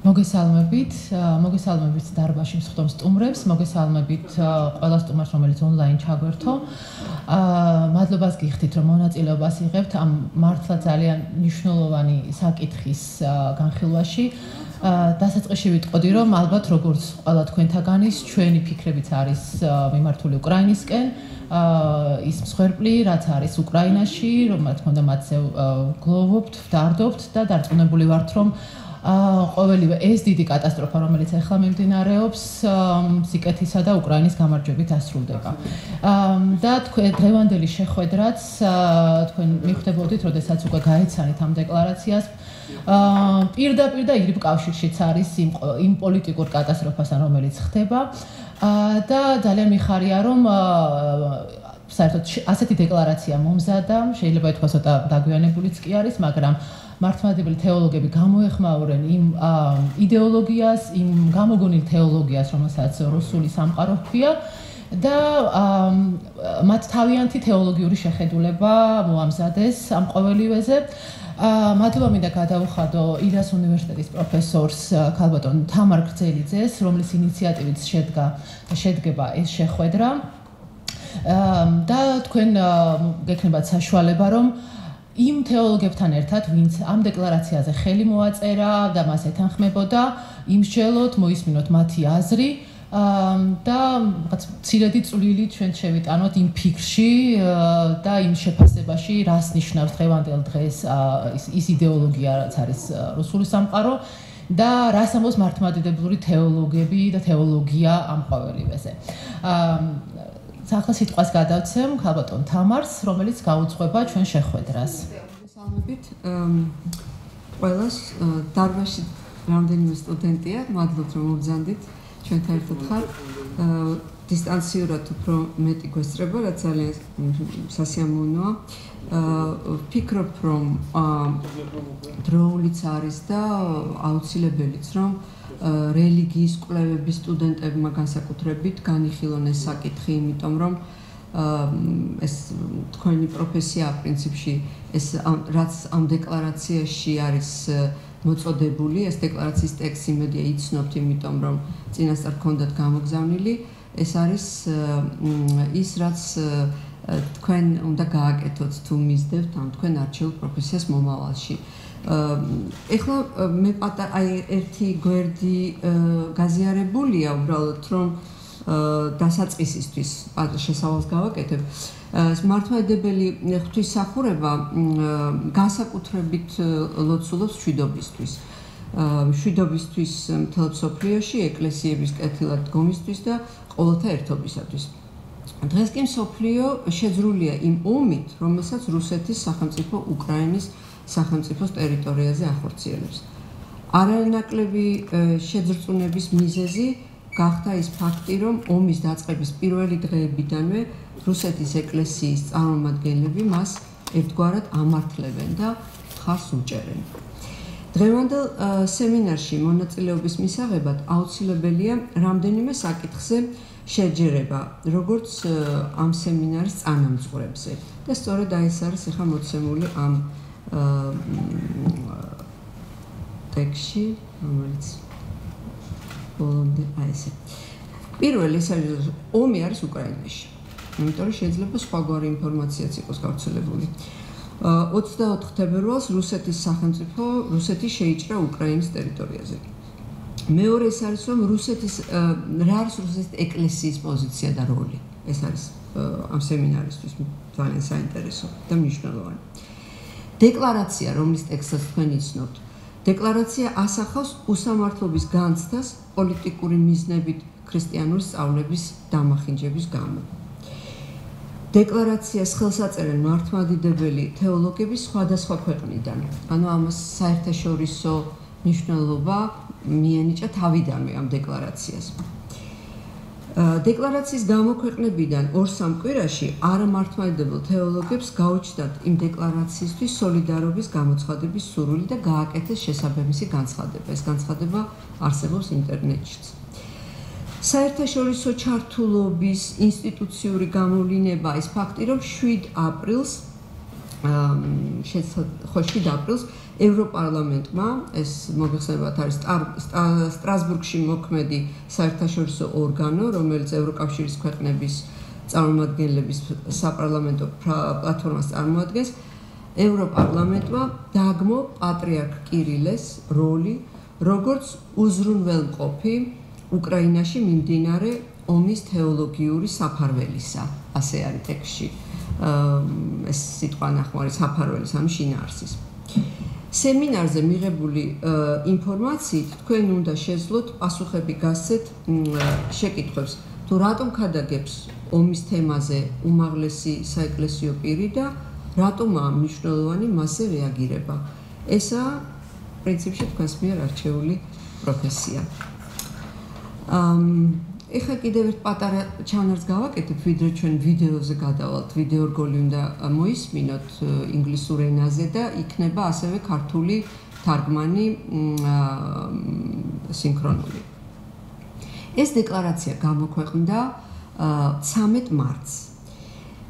მოგესალმებით დარბაზში მსხდომ სტუმრებს, მოგესალმებით ყველა სტუმარს, რომელიც ონლაინ ჩაგვერთო. მადლობას გიხდით, რომ მონაწილეობას იღებთ ამ მართლა ძალიან მნიშვნელოვანი საკითხის განხილვაში. დასაწყისში ვიტყოდი, რომ ალბათ როგორც ყველა თქვენთაგანის, ჩვენი ფიქრებიც არის მიმართული უკრაინისკენ. ის მსხვერპლი, რაც არის უკრაინაში, რომ რა თქმა უნდა მათზე გლოვობთ, ვდარდობთ და დარწმუნებული ვართ, რომ ყოველივე ეს დიდი კატასტროფა, რომელიც ახლა მიმდინარეობს, სიკეთისა და უკრაინის გამარჯვებით დასრულდება. და თქვენ დღევანდელი შეხვედრაც თქვენ მიხვდებოდით, როდესაც უკვე გაეცანით ამ დეკლარაციას, პირდაპირ და ირიბ კავშირშიც არის იმ პოლიტიკურ კატასტროფასთან, რომელიც ხდება. და ძალიან მიხარია, რომ საერთოდ ასეთი დეკლარაცია მომზადა, შეიძლება ითქვას, ცოტა დაგვიანებულიც კი არის, მაგრამ მართლმადიდებელი თეოლოგები გამოეხმაურენ იმ იდეოლოგიას, იმ გამოგონილ თეოლოგიას, რომელსაც რუსული სამყარო ჰქვია და მათ თავიანთი თეოლოგიური შეხედულება მოამზადეს ამ ყოველივეზე. მადლობა მინდა გადავუხადო ილიას უნივერსიტეტის პროფესორს ქალბატონ თამარ გრძელიძეს, რომლის ინიციატივით შედგება ეს შეხვედრა. და თქვენ გექნებათ საშუალება, რომ იმ თეოლოგებთან ერთად, ვინც ამ დეკლარაციაზე ხელი მოაწერა და მას ეთანხმებოდა, იმსჯელოთ, მოისმინოთ მათი აზრი და რაღაც მცირედი წვლილი ჩვენ შევიტანოთ იმ ფიქრში და იმ შეფასებაში, რას ნიშნავს დღევანდელ დღეს ის იდეოლოგია, რაც არის რუსული სამყარო და რას ამბობს მართლმადიდებლური თეოლოგები და თეოლოგია ამ ყოველივეზე. ახლა სიტყვას გადავცემ ქალბატონ თამარს, რომელიც გაუძღვება ჩვენ შეხვედრას. მოგესალმებით ყველას, დარბაზში რამდენიმე სტუდენტია, მადლობთ რომ მობრძანდით ჩვენთან ერთად ხართ. დისტანციურად უფრო მეტი გვესწრება, რაც ძალიან სასიამოვნოა. ვფიქრობ, რომ დროულიც არის და აუცილებელიც, რომ რელიგიის კვლევების სტუდენტებმა განსაკუთრებით განიხილონ ეს საკითხი, იმიტომ რომ ეს თქვენი პროფესია პრინციპში ეს რაც ამ დეკლარაციაში არის მოწოდებული, ეს დეკლარაციის ტექსტი იმედია იცნობთ, იმიტომ რომ წინასწარ გქონდათ გამოგზავნილი, ეს არის ის რაც თქვენ უნდა გააკეთოთ თუ მისდევთ ამ თქვენ არჩეულ პროფესიას მომავალში. ეხლა მე ერთი გვერდი გაზიარებულია უბრალოდ რომ დასაწყისისთვის შესავალს გავაკეთებ. მართლმადიდებელი ღვთისმსახურება განსაკუთრებით ლოცულობს მშვიდობისთვის. მშვიდობისთვის მთელ მსოფლიოში, ეკლესიების კეთილად დგომისთვის და ყოველთა ერთობისათვის. დღეს კი მსოფლიო შეძრულია იმ ომით, რომელსაც რუსეთის სახელმწიფო უკრაინის სახელმწიფოს ტერიტორიაზე ახორციელებს. არანაკლები შეძრწუნების მიზეზი გახდა ის ფაქტი, რომ ომის დაწყების პირველი დღეებიდანვე რუსეთის ეკლესიის წარმომადგენლები მას ერთგვარად ამართლებენ და მხარს უჭერენ. დღევანდელ სემინარში მონაწილეობის მისაღებად აუცილებელია რამდენიმე საკითხზე შეჯერება, როგორც ამ სემინარის წანამძღვრებზე. და სწორედ ეს არის ახლა მოცემული ამ ტექსტში, რომელიც ბოლომდე ესე. პირველი ეს არის ომი არის უკრაინაში. იმიტომ რომ შეიძლება სხვაგვარი ინფორმაციაც იყოს გავრცელებული. 24 თებერვალს რუსეთის სახელმწიფო რუსეთი შეიჭრა უკრაინის ტერიტორიაზე. მეორე ეს არის რომ რა არის რუსეთის ეკლესიის პოზიცია და როლი. ეს არის ამ სემინარისთვის ძალიან საინტერესო და მნიშვნელოვანი. დეკლარაცია, რომლის ტექსტსაც თქვენ იცნობთ, დეკლარაცია ასახავს უსამართლობის განცდას პოლიტიკური მიზნებით ქრისტიანული სწავლების დამახინჯების გამო. დეკლარაციას ხელს აწერენ მართლმადიდებელი თეოლოგები სხვადასხვა ქვეყნიდან. ანუ ამას საერთაშორისო მნიშვნელობა მიენიჭა თავიდანვე ამ დეკლარაციას. დეკლარაციის გამოქვეყნებიდან 2-3 კვირაში არამართლმადიდებელ თეოლოგებს გაუჩნდათ იმ დეკლარაციისთვის სოლიდარობის გამოცხადების სურვილი და გააკეთეს შესაბამისი განცხადება. ეს განცხადება არსებობს ინტერნეტშიც. საერთაშორისო ჩართულობის ინსტიტუციური გამოვლინება ის ფაქტი, რომ 7 აპრილს ხოშკი აპრილს ევროპარლამენტმა ეს მოგეხსენებათ არის სტრასბურგში მოქმედი საერთაშორისო ორგანო, რომელიც ევროკავშირის ქვეყნების წარმომადგენლების საპარლამენტო პლატფორმას წარმოადგენს, ევროპარლამენტმა დაგმო პატრიარქ კირილეს როლი, როგორც უზრუნველმყოფი უკრაინაში მიმდინარე ომის თეოლოგიური საფარველისა, ასე არის ტექსტში. ეს სიტყვა ნახმარი საფარველის ამ შინაარსის. სემინარზე მიღებული ინფორმაციით თქვენ უნდა შეძლოთ პასუხები გასცეთ შეკითხვებს, თუ რატომ ქადაგებს ომის თემაზე უმაღლესი საეკლესიო პირი და რატომაა მნიშვნელოვანი მასზე რეაგირება. ესაა პრინციპში თქვენს მიერ არჩეული პროფესია. ეხლა კიდევ ერთ პატარა ჩანარს გავაკეთებ, ვიდრე ჩვენ ვიდეოზე გადავალთ, ვიდეო რგოლი უნდა მოისმინოთ ინგლისურ ენაზე და იქნება ასევე ქართული თარგმანი სინქრონული. ეს დეკლარაცია გამოქვეყნდა 13 მარტს.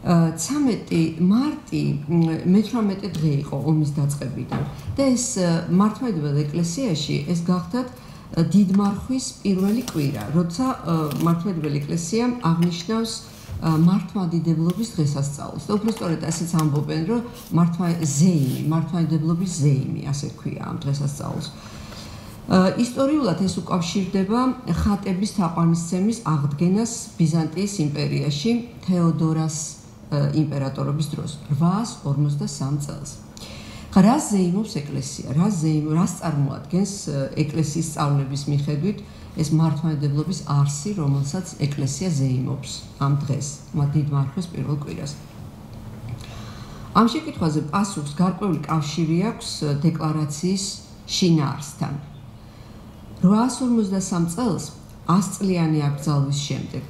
13 მარტი 18 დღე იყო ომის დაწყებიდან და ეს მართლმადიდებელ ეკლესიაში ეს გახდათ დიდმარხვის პირველი კვირა, როცა მართლმადიდებელი ეკლესია აღნიშნავს მართლმადიდებლობის დღესასწაულს. და უბრალოდ ასეც ამბობენ, რომ მართლმადიდებლობის ზეიმი, ასე ქვია ამ დღესასწაულს. ისტორიულად ეს უკავშირდება ხატების თაყვანისცემის აღდგენას ბიზანტიის იმპერიაში თეოდორას იმპერატორობის დროს 853 წელს. რას ზეიმობს ეკლესია? რას წარმოადგენს ეკლესიის სწავლების მიხედვით ეს მართლმადიდებლობის არსი, რომელსაც ეკლესია ზეიმობს ამ დღეს, დიდმარხვის პირველ კვირას? ამ შეკითხვაზე პასუხს გარკვეული კავშირი აქვს დეკლარაციის შინაარსთან. 853 წელს 100 წლიანი აკრძალვის შემდეგ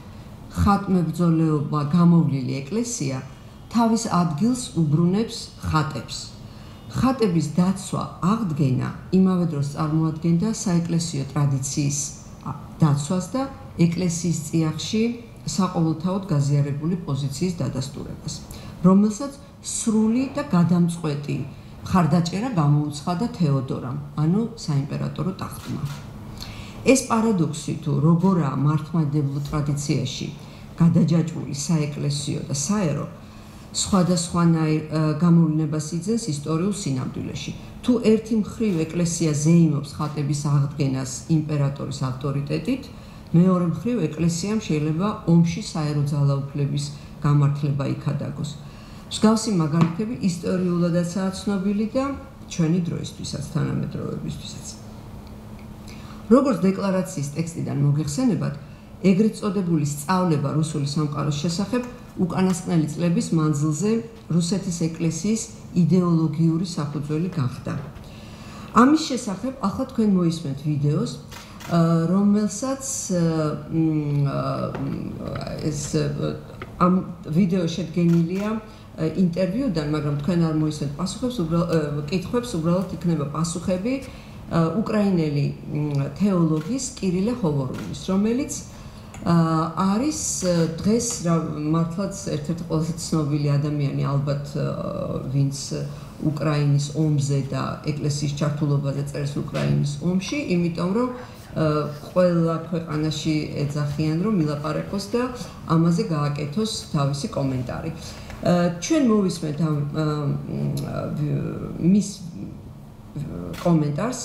ხატმებრძოლეობა გამოვლილი ეკლესია თავის ადგილს უბრუნებს ხატებს. ხატების დაცვა, აღდგენა იმავე დროს წარმოადგენდა საეკლესიო ტრადიციის დაცვას და ეკლესიის წიაღში საყოველთაოდ გაზიარებული პოზიციის დადასტურებას, რომელსაც სრული და გადამწყვეტი მხარდაჭერა გამოუცხადა თეოდორამ, ანუ საიმპერატორო ტახტმა. ეს პარადოქსი თუ როგორაა მართლმადიდებელ ტრადიციაში გადაჯაჭვული საეკლესიო და საერო სხვადასხვანაირ გამოვლენებას იძენს ისტორიულ სინამდვილეში. თუ ერთი მხრივ ეკლესია ზეიმობს ხატების აღდგენას იმპერატორის ავტორიტეტით, მეორე მხრივ ეკლესიამ შეიძლება ომში საერო ძალაუფლების გამართლება იქადაგოს. მსგავსი მაგალითები ისტორიულადაცაა ცნობილი და ჩვენი დროისთვისაც, თანამედროვეებისთვისაც. როგორც დეკლარაციის ტექსტიდან მოგეხსენებათ, ეგრეთ წოდებული სწავლება რუსული სამყაროს შესახებ უკანასკნელი წლების მანძილზე რუსეთის ეკლესიის იდეოლოგიური საფუძველი გახდა. ამის შესახებ ახლა თქვენ მოისმენთ ვიდეოს, რომელსაც ამ ვიდეო შედგენილია ინტერვიუდან, მაგრამ თქვენ არ მოისმენთ პასუხებს, კითხვებს, უბრალოდ იქნება პასუხები უკრაინელი თეოლოგის კირილე ჰოვორუნის, რომელიც არის დღეს მართლაც ერთ-ერთი ყველაზე ცნობილი ადამიანი ალბათ, ვინც უკრაინის ომზე და ეკლესიის ჩართულობაზე წერს უკრაინის ომში, იმიტომ რომ ყველა ქვეყანაში ეძახიან, რომ მილაპარაკოს და ამაზე გააკეთოს თავისი კომენტარი. ჩვენ მოვისმენთ მის კომენტარს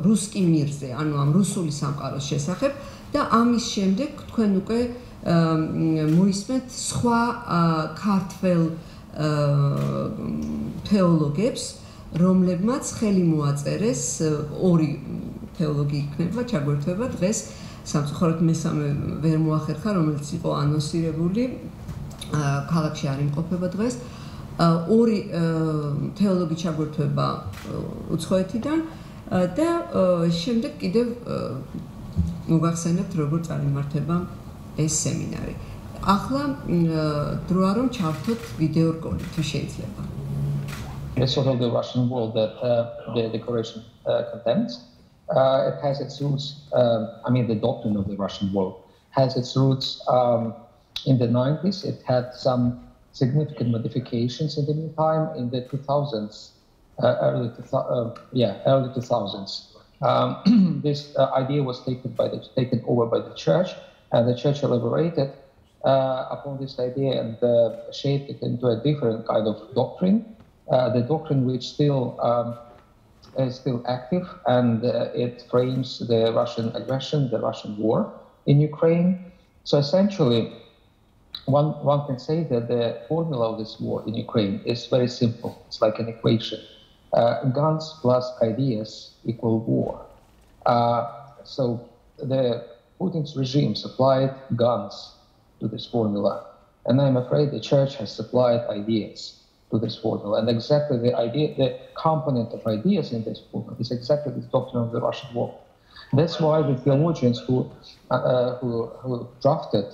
რუსკი მირზე, ანუ ამ რუსული სამყაროს შესახებ და ამის შემდეგ თქვენ უკვე მოისმენთ სხვა ქართველ თეოლოგებს, რომლებმაც ხელი მოაწერეს, ორი თეოლოგი იქნება ჩაგვერთვება დღეს, სამწუხაროდ მესამე ვერ მოახერხა, რომელიც იყო ანონსირებული, ქალაქში არ იმყოფება დღეს. ორი თეოლოგი ჩაგვერთვება უცხოეთიდან და შემდეგ კიდევ მოგახსენებთ, როგორ წარიმართება ეს სემინარი. ახლა დროა რომ ჩავთოთ ვიდეო რგოლი, თუ შეიძლება. It's sort of the Russian world that the declaration contains. It has its roots, the doctrine of the Russian world has its roots in the 90s. It had some significant modifications in the meantime in the 2000s, early 2000s. This idea was taken over by the church, and the church elaborated upon this idea and shaped it into a different kind of doctrine, the doctrine which still is still active, and it frames the Russian aggression, the Russian war in Ukraine. So essentially, one can say that the formula of this war in Ukraine is very simple. It's like an equation. Guns plus ideas equal war. So the Putin's regime supplied guns to this formula, and I'm afraid the church has supplied ideas to this formula. And exactly the idea, the component of ideas in this formula is exactly this doctrine of the Russian war. That's why the theologians who have drafted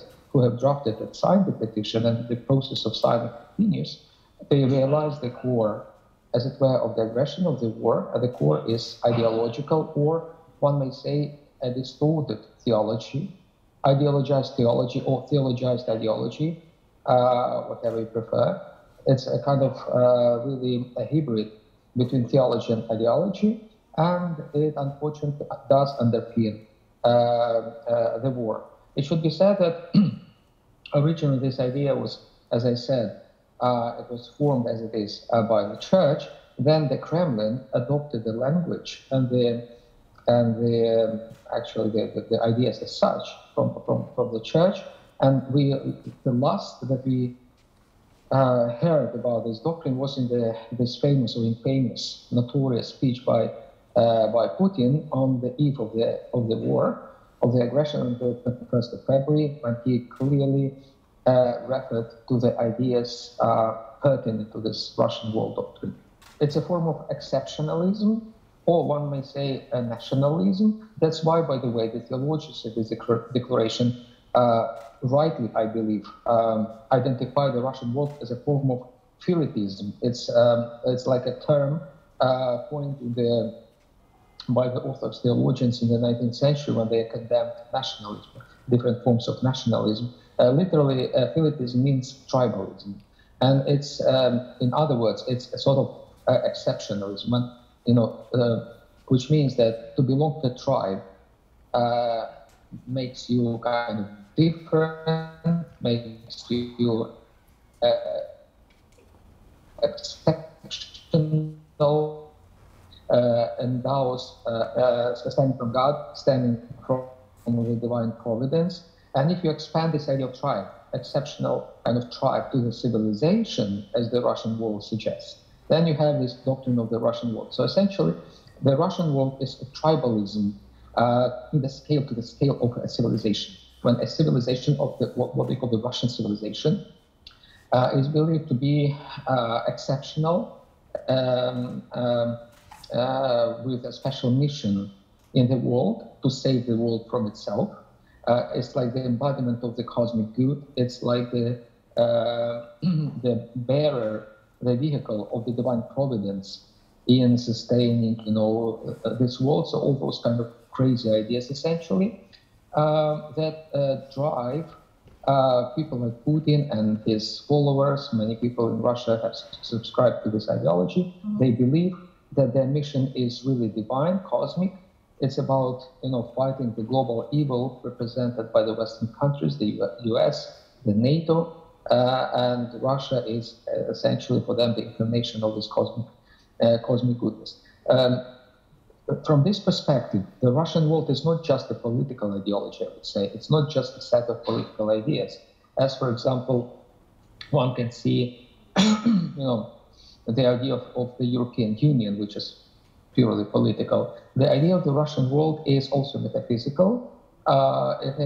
and signed the petition, and the process of signing continues, they realize the core, as it were, of the aggression of the war. At the core is ideological, or one may say a distorted theology, ideologized theology, or theologized ideology, whatever you prefer. It's a kind of really a hybrid between theology and ideology, and it unfortunately does underpin the war. It should be said that originally this idea was, as I said, it was formed as it is by the church. Then the Kremlin adopted the language and the ideas as such from the church. And the last that we heard about this doctrine was in this famous or infamous, notorious speech by Putin on the eve of the war, of the aggression on the 21st of February, when he clearly referred to the ideas pertinent to this Russian war doctrine. It's a form of exceptionalism, or one may say a nationalism. That's why, by the way, the theologians of this declaration rightly, I believe, identify the Russian war as a form of philitism. It's like a term coined by the Orthodox theologians in the 19th century when they condemned nationalism, different forms of nationalism. Literally, philitism means tribalism, and it's, in other words, it's a sort of exceptionalism, which means that to belong to a tribe makes you kind of different, makes you exceptional, endows standing from God, standing from the divine providence. And if you expand this idea of tribe, exceptional kind of tribe, to the civilization, as the Russian world suggests, then you have this doctrine of the Russian world. So essentially, the Russian world is a tribalism to the scale of a civilization. When a civilization of what we call the Russian civilization is believed to be exceptional, with a special mission in the world to save the world from itself. It's like the embodiment of the cosmic good. It's like the bearer, the vehicle of the divine providence in sustaining, this world. So all those kind of crazy ideas, essentially, that drive people like Putin and his followers. Many people in Russia have subscribed to this ideology. They believe that their mission is really divine, cosmic. It's about, fighting the global evil represented by the Western countries, the US, the NATO, and Russia is essentially for them the incarnation of this cosmic goodness. From this perspective, the Russian world is not just a political ideology, I would say. It's not just a set of political ideas. As, for example, one can see, the idea of the European Union, which is purely political. The idea of the Russian world is also metaphysical. It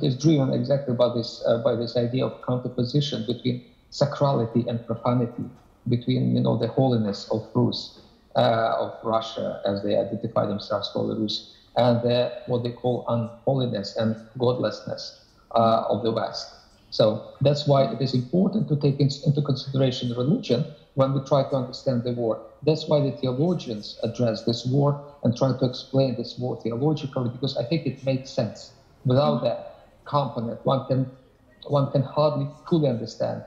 is driven exactly by this idea of counterposition between sacrality and profanity, between the holiness of Rus, of Russia, as they identify themselves, Holy Rus, and what they call unholiness and godlessness of the West. So that's why it is important to take into consideration religion when we try to understand the war. That's why the theologians address this war and try to explain this war theologically, because I think it makes sense. Without that component, one can one can hardly fully understand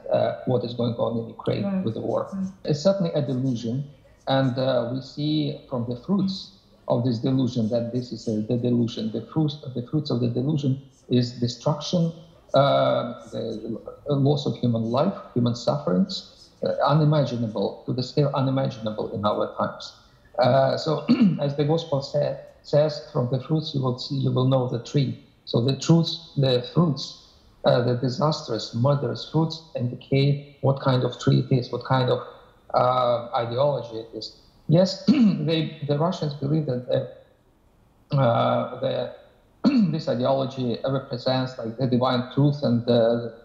what is going on in Ukraine with the war. It's certainly a delusion, and we see from the fruits of this delusion that this is the delusion. The fruits of the delusion is destruction, the loss of human life, human sufferings, unimaginable, to the scale unimaginable in our times. So, as the gospel says, from the fruits you will know the tree. So the fruits, the disastrous, murderous fruits indicate what kind of tree it is, what kind of ideology it is. Yes, the Russians believe that this ideology represents like the divine truth and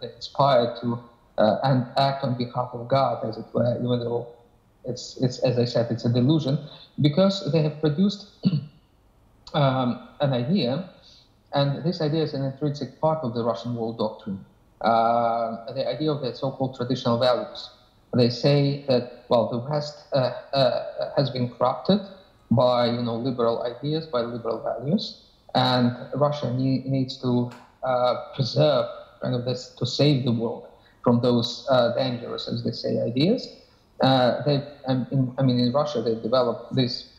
inspired to and act on behalf of God, as it were, even though it's as I said, it's a delusion, because they have produced an idea, and this idea is an intrinsic part of the Russian world doctrine, the idea of the so-called traditional values. They say that, well, the West has been corrupted by, liberal ideas, by liberal values, and Russia needs to preserve kind of this, to save the world from those dangerous, as they say, ideas. In Russia, they developed this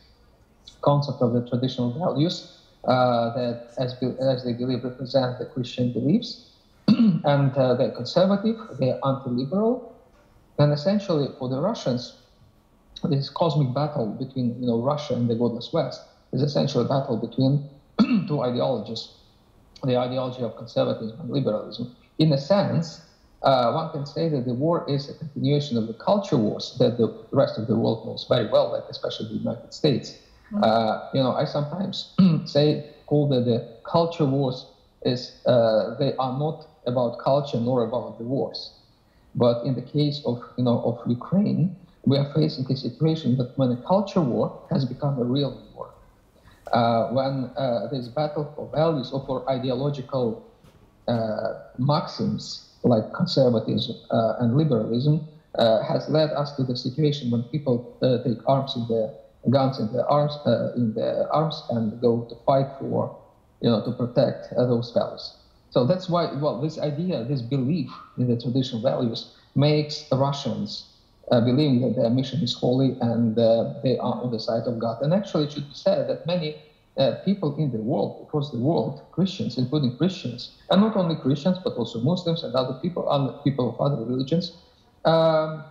concept of the traditional values that, as they believe, represent the Christian beliefs, and they're conservative, they're anti-liberal. And essentially, for the Russians, this cosmic battle between Russia and the godless West is essentially a battle between two ideologies, the ideology of conservatism and liberalism. In a sense, one can say that the war is a continuation of the culture wars that the rest of the world knows very well, like especially the United States. I sometimes call that the culture wars is they are not about culture nor about the wars. But in the case of Ukraine, we are facing a situation that when a culture war has become a real war, when this battle for values or for ideological maxims like conservatism and liberalism has led us to the situation when people take guns in their arms and go to fight for, to protect those values. So that's why, this idea, this belief in the traditional values makes the Russians believing that their mission is holy and they are on the side of God. And actually, it should be said that many people in the world, across the world, Christians, including Christians, and not only Christians, but also Muslims and other people of other religions, have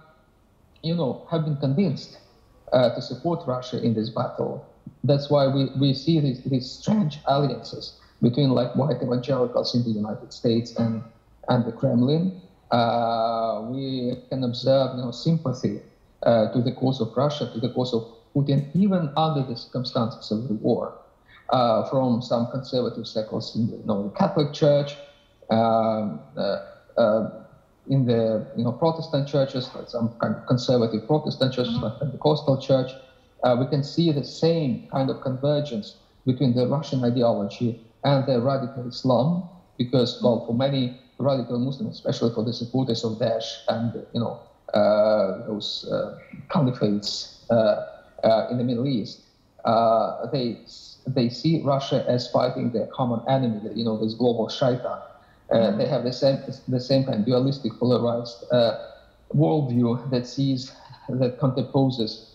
been convinced to support Russia in this battle. That's why we see these strange alliances between white evangelicals in the United States and the Kremlin. We can observe sympathy to the cause of Russia, to the cause of Putin, even under the circumstances of the war, from some conservative circles in the Catholic Church, in the Protestant churches, like some kind of conservative Protestant churches, like the Pentecostal Church. We can see the same kind of convergence between the Russian ideology and the radical Islam, because, for many radical Muslims, especially for the supporters of Daesh and, those caliphates in the Middle East, they see Russia as fighting their common enemy, this global shaitan. They have the same kind of dualistic, polarized worldview that contraposes,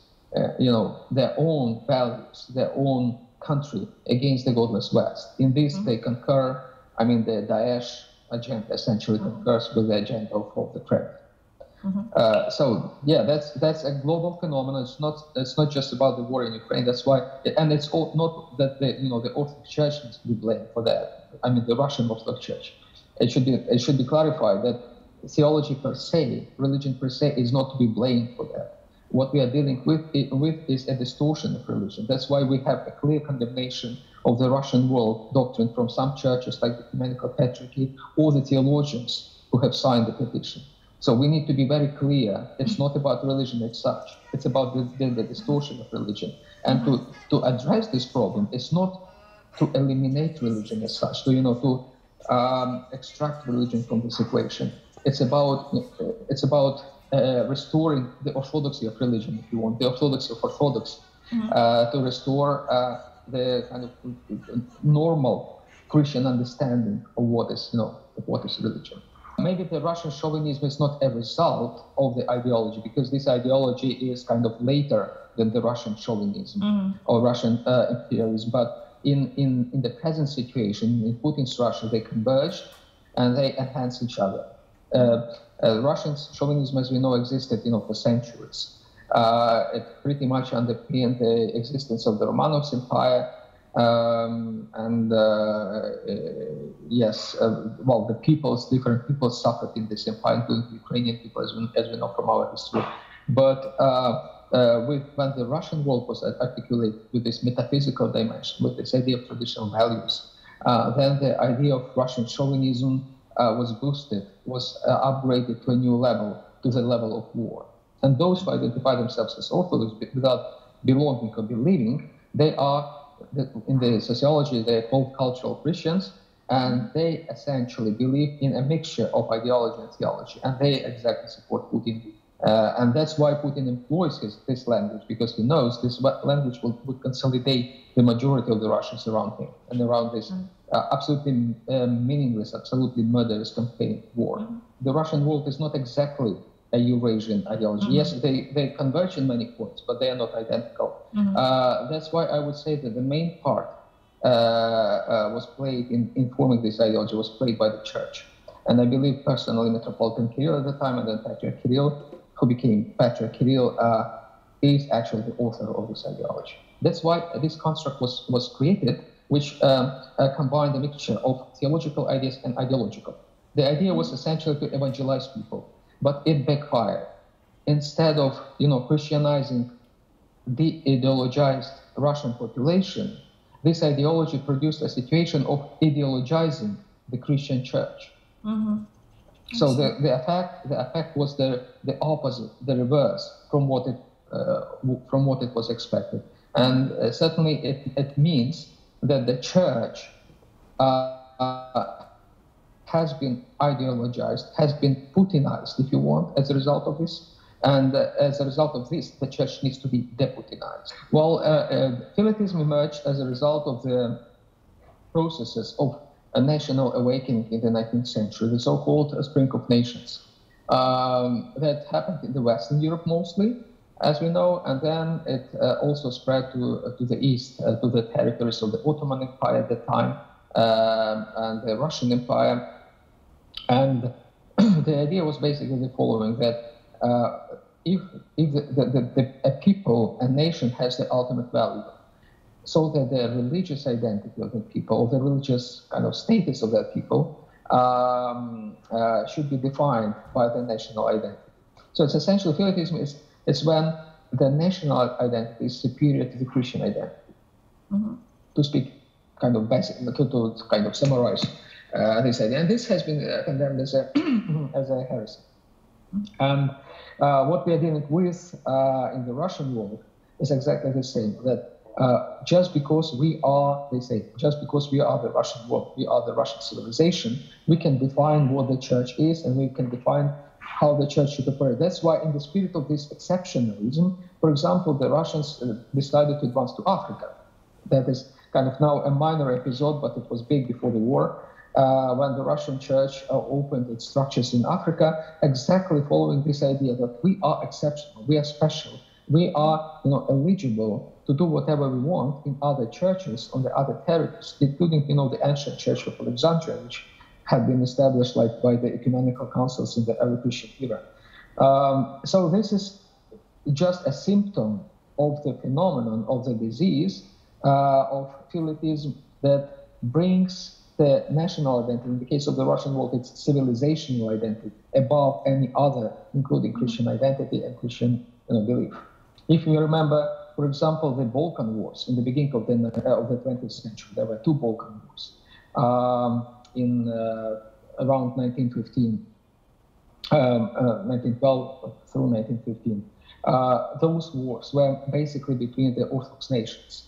their own values, their own country against the godless West. In this, they concur. The Daesh agenda essentially concurs with the agenda of the Kremlin. That's a global phenomenon. It's not just about the war in Ukraine. That's why, and it's not that the Orthodox Church needs to be blamed for that. The Russian Orthodox Church. It should be clarified that theology per se, religion per se, is not to be blamed for that. What we are dealing with is a distortion of religion. That's why we have a clear condemnation of the Russian world doctrine from some churches like the Ecumenical Patriarchy or the theologians who have signed the petition. So we need to be very clear. It's not about religion as such. It's about the distortion of religion. And to address this problem, it's not to eliminate religion as such, to extract religion from this equation. It's about restoring the orthodoxy of religion, if you want, the orthodoxy of Orthodox, to restore the kind of normal Christian understanding of what is religion. maybe the Russian chauvinism is not a result of the ideology, because this ideology is kind of later than the Russian chauvinism or Russian imperialism. But in the present situation, in Putin's Russia, they converge and they enhance each other. Russian chauvinism, as we know, existed, for centuries. It pretty much underpinned the existence of the Romanovs Empire. Different peoples suffered in this empire, including Ukrainian people, as we know from our history. But when the Russian world was articulated with this metaphysical dimension, with this idea of traditional values, then the idea of Russian chauvinism was boosted, was upgraded to a new level, to the level of war. And those who identify themselves as Orthodox without belonging or believing, they are, in the sociology, they're called cultural Christians, and they essentially believe in a mixture of ideology and theology, and they exactly support Putin. And that's why Putin employs this language, because he knows this language would consolidate the majority of the Russians around him and around this absolutely meaningless, absolutely murderous campaign war. The Russian world is not exactly a Eurasian ideology. Yes, they converge in many points, but they are not identical. That's why I would say that the main part was played in forming this ideology was played by the church. And I believe personally Metropolitan Kirill at the time, and then Patriarch Kirill, who became Patriarch Kirill, is actually the author of this ideology. That's why this construct was created, which combined a mixture of theological ideas and ideological. The idea was essentially to evangelize people, but it backfired. Instead of Christianizing the ideologized Russian population, this ideology produced a situation of ideologizing the Christian church. So the effect was the opposite, the reverse from what it was expected, and certainly it means that the church has been ideologized, has been Putinized, if you want, as a result of this. And as a result of this, the church needs to be deputinized. Well, Philitism emerged as a result of the processes of a national awakening in the 19th century, the so-called Spring of Nations, that happened in the Western Europe mostly, as we know, and then it also spread to the east, to the territories of the Ottoman Empire at the time, and the Russian Empire. And the idea was basically the following, that if a people, a nation has the ultimate value, so that the religious identity of the people, or the religious kind of status of that people, should be defined by the national identity. So it's essentially, Philitism is when the national identity is superior to the Christian identity. To speak kind of basic, to kind of summarize this idea. And this has been condemned as a heresy. And what we are dealing with in the Russian world is exactly the same, that just because we are, they say, just because we are the Russian world, we are the Russian civilization, we can define what the church is, and we can define how the church should operate. That's why in the spirit of this exceptionalism, for example, the Russians decided to advance to Africa. That is kind of now a minor episode, but it was big before the war, when the Russian church opened its structures in Africa, exactly following this idea that we are exceptional, we are special, we are eligible to do whatever we want in other churches on the other territories, including the ancient church of Alexandria, which had been established by the ecumenical councils in the early Christian era. So this is just a symptom of the phenomenon of the disease of Philitism that brings the national identity, in the case of the Russian world, it's civilizational identity, above any other, including Christian identity and Christian belief. If you remember, for example, the Balkan Wars in the beginning of the 20th century, there were two Balkan Wars in around 1915, 1912 through 1915. Those wars were basically between the Orthodox nations,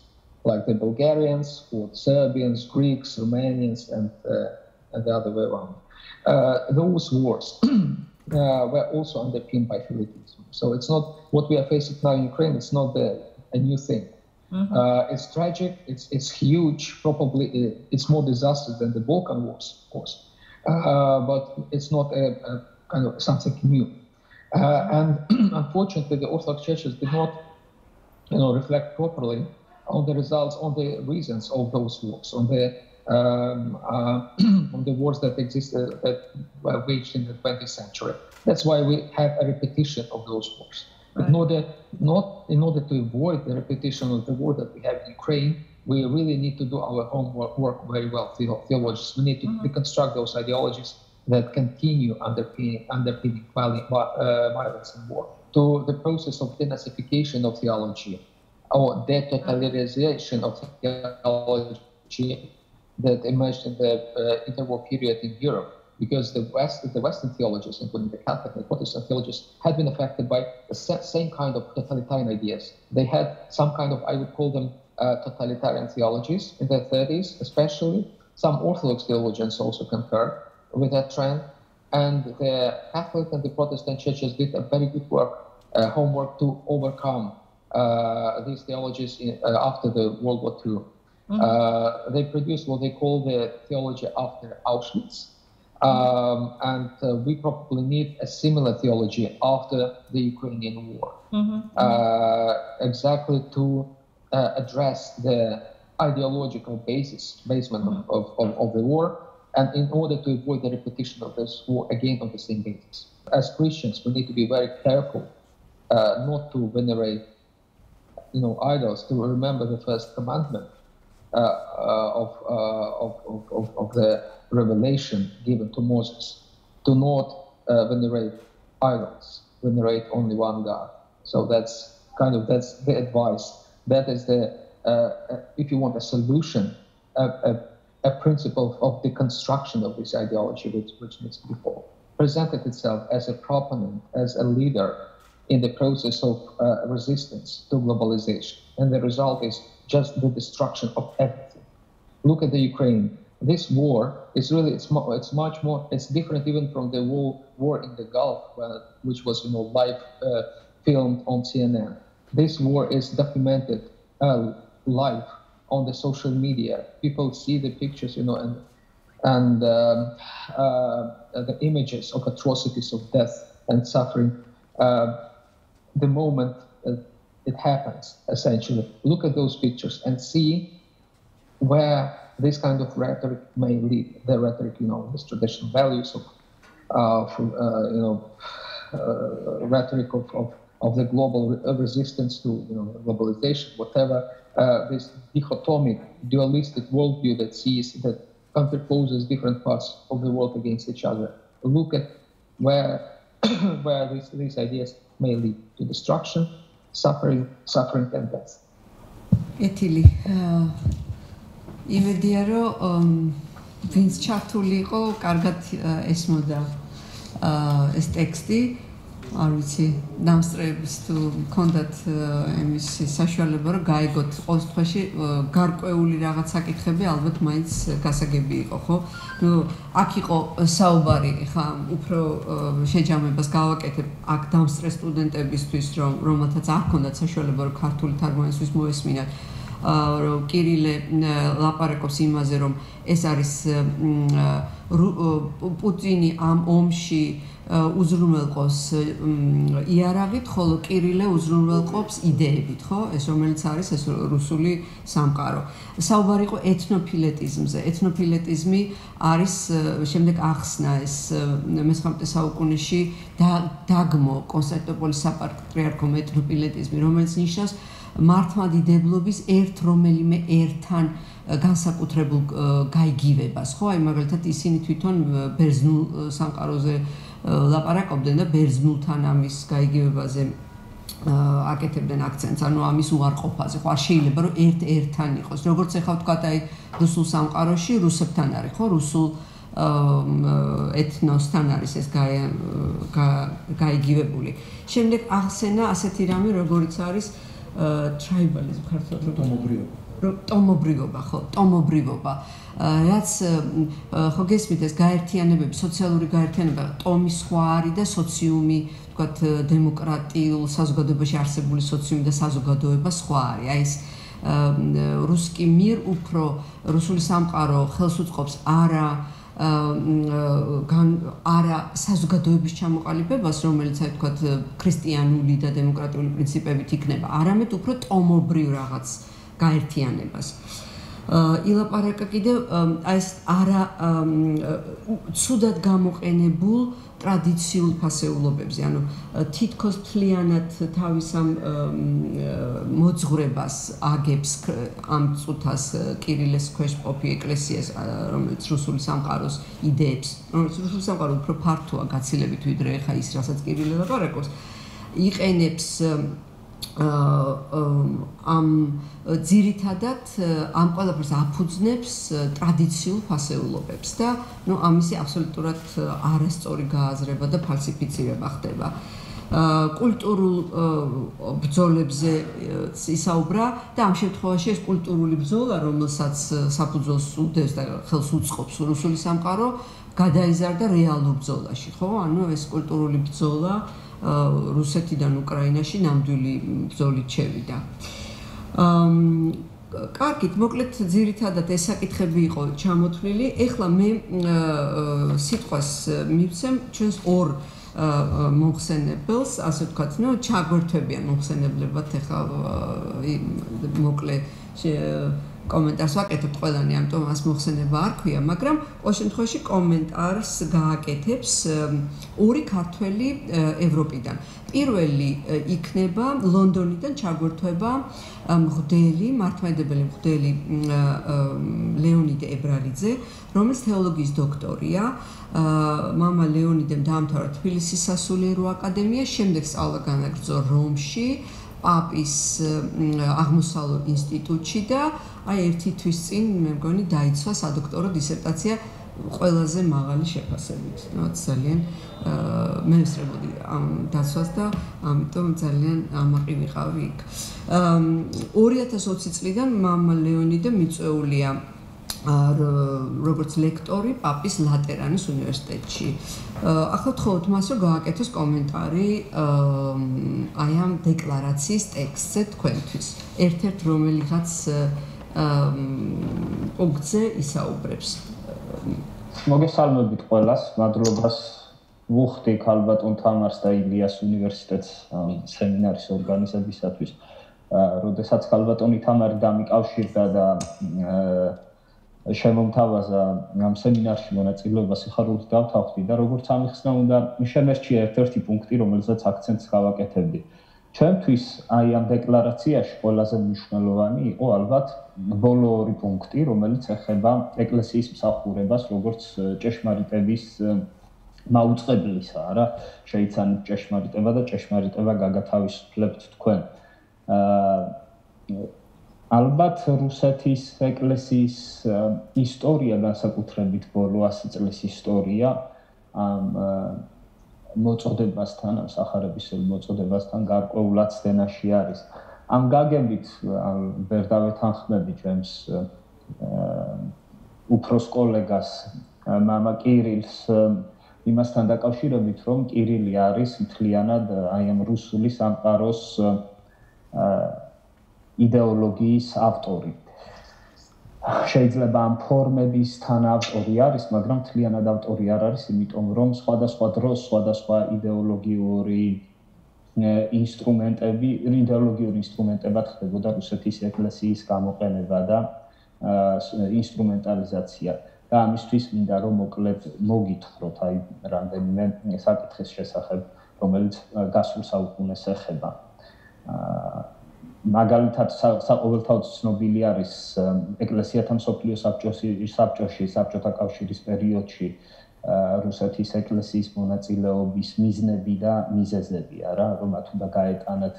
like the Bulgarians, or Serbians, Greeks, Romanians, and the other way around. Those wars were also underpinned by Philitism. So it's not what we are facing now in Ukraine. It's not a new thing. It's tragic. It's huge. Probably it's more disastrous than the Balkan Wars, of course. but it's not a kind of something new. And unfortunately, the Orthodox churches did not, reflect properly on the results, on the reasons of those wars, on the wars that existed, that were waged in the 20th century. That's why we have a repetition of those wars. Right. In order to avoid the repetition of the war that we have in Ukraine, we really need to do our homework very well, theologians. We need to deconstruct those ideologies that continue underpinning violence and war. To the process of denazification of theology, or detotalitarianization of theology that emerged in the interwar period in Europe, because the Western theologies, including the Catholic and Protestant theologies, had been affected by the same kind of totalitarian ideas. They had some kind of, I would call them, totalitarian theologies in the 30s, especially. Some Orthodox theologians also concurred with that trend, and the Catholic and the Protestant churches did a very good homework to overcome these theologies after the World War II. They produced what they call the theology after Auschwitz, and we probably need a similar theology after the Ukrainian war, exactly to address the ideological basement of the war, and in order to avoid the repetition of this war again on the same basis. As Christians, we need to be very careful not to venerate, idols, to remember the first commandment of the revelation given to Moses, to not venerate idols, venerate only one God. So that's the advice. That is if you want a solution, a principle of deconstruction of this ideology, which needs to be presented itself as a proponent, as a leader in the process of resistance to globalization. And the result is just the destruction of everything. Look at the Ukraine. This war is really, it's much more, it's different even from the war in the Gulf, which was, live filmed on CNN. This war is documented live on the social media. People see the pictures, and the images of atrocities of death and suffering. The moment it happens, essentially, look at those pictures and see where this kind of rhetoric may lead. The rhetoric, these traditional values rhetoric of the global resistance to globalization, whatever. This dichotomic, dualistic worldview that contraposes different parts of the world against each other. Look at where these ideas may lead to destruction, suffering and death. Ეთილი იმედია რომ ვინც ჩართული იყო, კარგად ესმოდა ეს ტექსტი. არ ვიცი, დამსწრეების თუ მქონდათ იმის საშუალება რომ გაიგოთ ყოველ შემთხვევაში გარკვეული რაღაც საკითხები ალბათ მაინც გასაგები იყო, ხო? აქ იყო საუბარი, ხა უფრო შეჯამებას გავაკეთებ აქ დამსწრე სტუდენტებისთვის, რომელთაც არ ჰქონდათ საშუალება რომ ქართული თარგმანისთვის მოესმინათ, რომ კირილე ლაპარაკობს იმაზე, რომ ეს არის პუტინი ამ ომში უზრუნველყოს იარაღით, ხოლო კირილე უზრუნველყოფს იდეებით, ხო? ეს რომელიც არის ეს რუსული სამყარო. საუბარი იყო ეთნოფილეტიზმზე. ეთნოფილეტიზმი არის შემდეგ ახსნა ეს მე-19 საუკუნეში დაგმო კონსტანტინოპოლის საპატრიარქომ ეთნოფილეტიზმი, რომელიც ნიშნავს მართლმადიდებლობის რომელიმე ერთან განსაკუთრებულ გაიგივებას, ხო? აი მაგალითად ისინი თვითონ ბერძნულ სამყაროზე ლაპარაკობდნენ და ბერძნულთან ამის გაიგივებაზე აკეთებდნენ აქცენტს, ანუ ამის უარყოფაზე. ხო, არ შეიძლება რომ ერთ-ერთთან იყოს. როგორც ახლა ვთქვათ, აი რუსულ სამყაროში რუსებთან არის, ხო? რუსულ ეთნოსთან არის ეს გაიგივებული. შემდეგ ახსენა ასეთი რამე, როგორიც არის tribalism, ქართულად ტომობრიობა, ხო, ტომობრიობა. რაც ხო გესმით ეს გაერთიანებები, სოციალური გაერთიანება, ტომი სხვა არის და სოციუმი, ვთქვათ, დემოკრატიულ საზოგადოებაში არსებული სოციუმი და საზოგადოება სხვა არის. აი ეს რუსკი მირ უფრო რუსული სამყარო ხელს უწყობს არა არა საზოგადოების ჩამოყალიბებას, რომელიც აი თქვათ ქრისტიანული და დემოკრატიული პრინციპებით იქნება, არამედ უფრო ტომობრივ რაღაც გაერთიანებას. ილაპარაკა კიდევ აი ეს არა ცუდად გამოყენებულ ტრადიციულ ფასეულობებზე, ანუ თითქოს მთლიანად თავის ამ მოძღვრებას აგებს ამ წუთას კირილეს ქვეშ მყოფი ეკლესიას, რომელიც რუსული სამყაროს იდეებს, რომელიც რუსული სამყარო უფრო ფართოა გაცილებით ვიდრე ეხა ის, რასაც კირილე ლაპარაკობს, იყენებს ამ ძირითადად ამ ყველაფერს აფუძნებს ტრადიციულ ფასეულობებს და ამისი აბსოლუტურად არასწორი გააზრება და ფალსიფიცირება ხდება. კულტურულ ბრძოლებზე ისაუბრა და ამ შემთხვევაში ეს კულტურული ბრძოლა, რომელსაც საფუძველს უდევს და ხელს უწყობს რუსული სამყარო, გადაიზარდა რეალურ ბრძოლაში, ხო? ანუ ეს კულტურული ბრძოლა რუსეთიდან უკრაინაში ნამდვილი ბრძოლით შევიდა. კარგით, მოკლედ ძირითადად ეს საკითხები იყო ჩამოთვლილი. ეხლა მე სიტყვას მივცემ ჩვენს ორ მომხსენებელს, ასე ვთქვათ, ჩაგვერთვებიან მომხსენებლებად, ეხლა მოკლე კომენტარს ვაკეთებთ ყველანი, ამიტომ მას მოხსენება არ ქვია, მაგრამ ყოველ შემთხვევაში კომენტარს გააკეთებს ორი ქართველი ევროპიდან. პირველი იქნება ლონდონიდან ჩაგვერთვება მღვდელი, მართლმადიდებელი მღვდელი ლეონიდე ებრალიძე, რომელიც თეოლოგიის დოქტორია. მამა ლეონიდემ დაამთავრა თბილისის სასულიერო აკადემია, შემდეგ სწავლა განაგრძო რომში, პაპის აღმოსავლურ ინსტიტუტში და აი ერთი თვის წინ მე მგონი დაიცვა სადოქტორო დისერტაცია ყველაზე მაღალი შეფასებით. ძალიან მევსრებოდი ამ დაცვას და ამიტომ ძალიან ამაყი ვიყავი იქ. 2020 წლიდან მამა ლეონიდე მიწვეულია როგორც ლექტორი პაპის ლატერანის უნივერსიტეტში. ახლა ვთხოვთ მას, რომ გააკეთოს კომენტარი აი ამ დეკლარაციის ტექსტზე თქვენთვის. ერთ-ერთ რომელიღაც პუნქტზე ისაუბრებს. მოგესალმებით ყველას, მადლობას ვუხდი ქალბატონ თამარს და ილიას უნივერსიტეტს სემინარის ორგანიზებისათვის. როდესაც ქალბატონი თამარი დამიკავშირდა და შემომთავაზა ამ სემინარში მონაწილეობას, სიხარულით დავთანხმდი და როგორც ამიხსნა, უნდა შემერჩია ერთ-ერთი პუნქტი, რომელზეც აქცენტს გავაკეთებდი. ჩემთვის აი ამ დეკლარაციაში ყველაზე მნიშვნელოვანი იყო ალბათ ბოლო ორი პუნქტი, რომელიც ეხება ეკლესიის მსახურებას, როგორც ჭეშმარიტების მაუწყებლისა, რა შეიცანით ჭეშმარიტება და ჭეშმარიტება გაგათავისუფლებთ თქვენ. ალბათ რუსეთის ეკლესიის ისტორია, განსაკუთრებით ბოლო 100 წლის ისტორია ამ მოწოდებასთან, ამ სახარებისეულ მოწოდებასთან გარკვეულად ცდენაში არის. ამ გაგებით ვერ დავეთანხმები ჩემს უფროს კოლეგას მამა კირილს იმასთან დაკავშირებით, რომ კირილი არის მთლიანად აი ამ რუსული სამყაროს იდეოლოგიის ავტორი. შეიძლება ამ ფორმების თან ავტორი არის, მაგრამ მთლიანად ავტორი არ არის, იმიტომ რომ სხვადასხვა დროს სხვადასხვა იდეოლოგიური ინსტრუმენტებად ხდებოდა რუსეთის ეკლესიის გამოყენება და ინსტრუმენტალიზაცია. და ამისთვის მინდა რომ მოკლედ მოგითხროთ აი რამდენიმე საკითხის შესახებ, რომელიც გასულ საუკუნეს ეხება. მაგალითად საყოველთაოდ ცნობილი არის ეკლესიათა მსოფლიო საბჭოში, საბჭოთა კავშირის პერიოდში რუსეთის ეკლესიის მონაწილეობის მიზნები და მიზეზები, რომ მათ უნდა გაეტანათ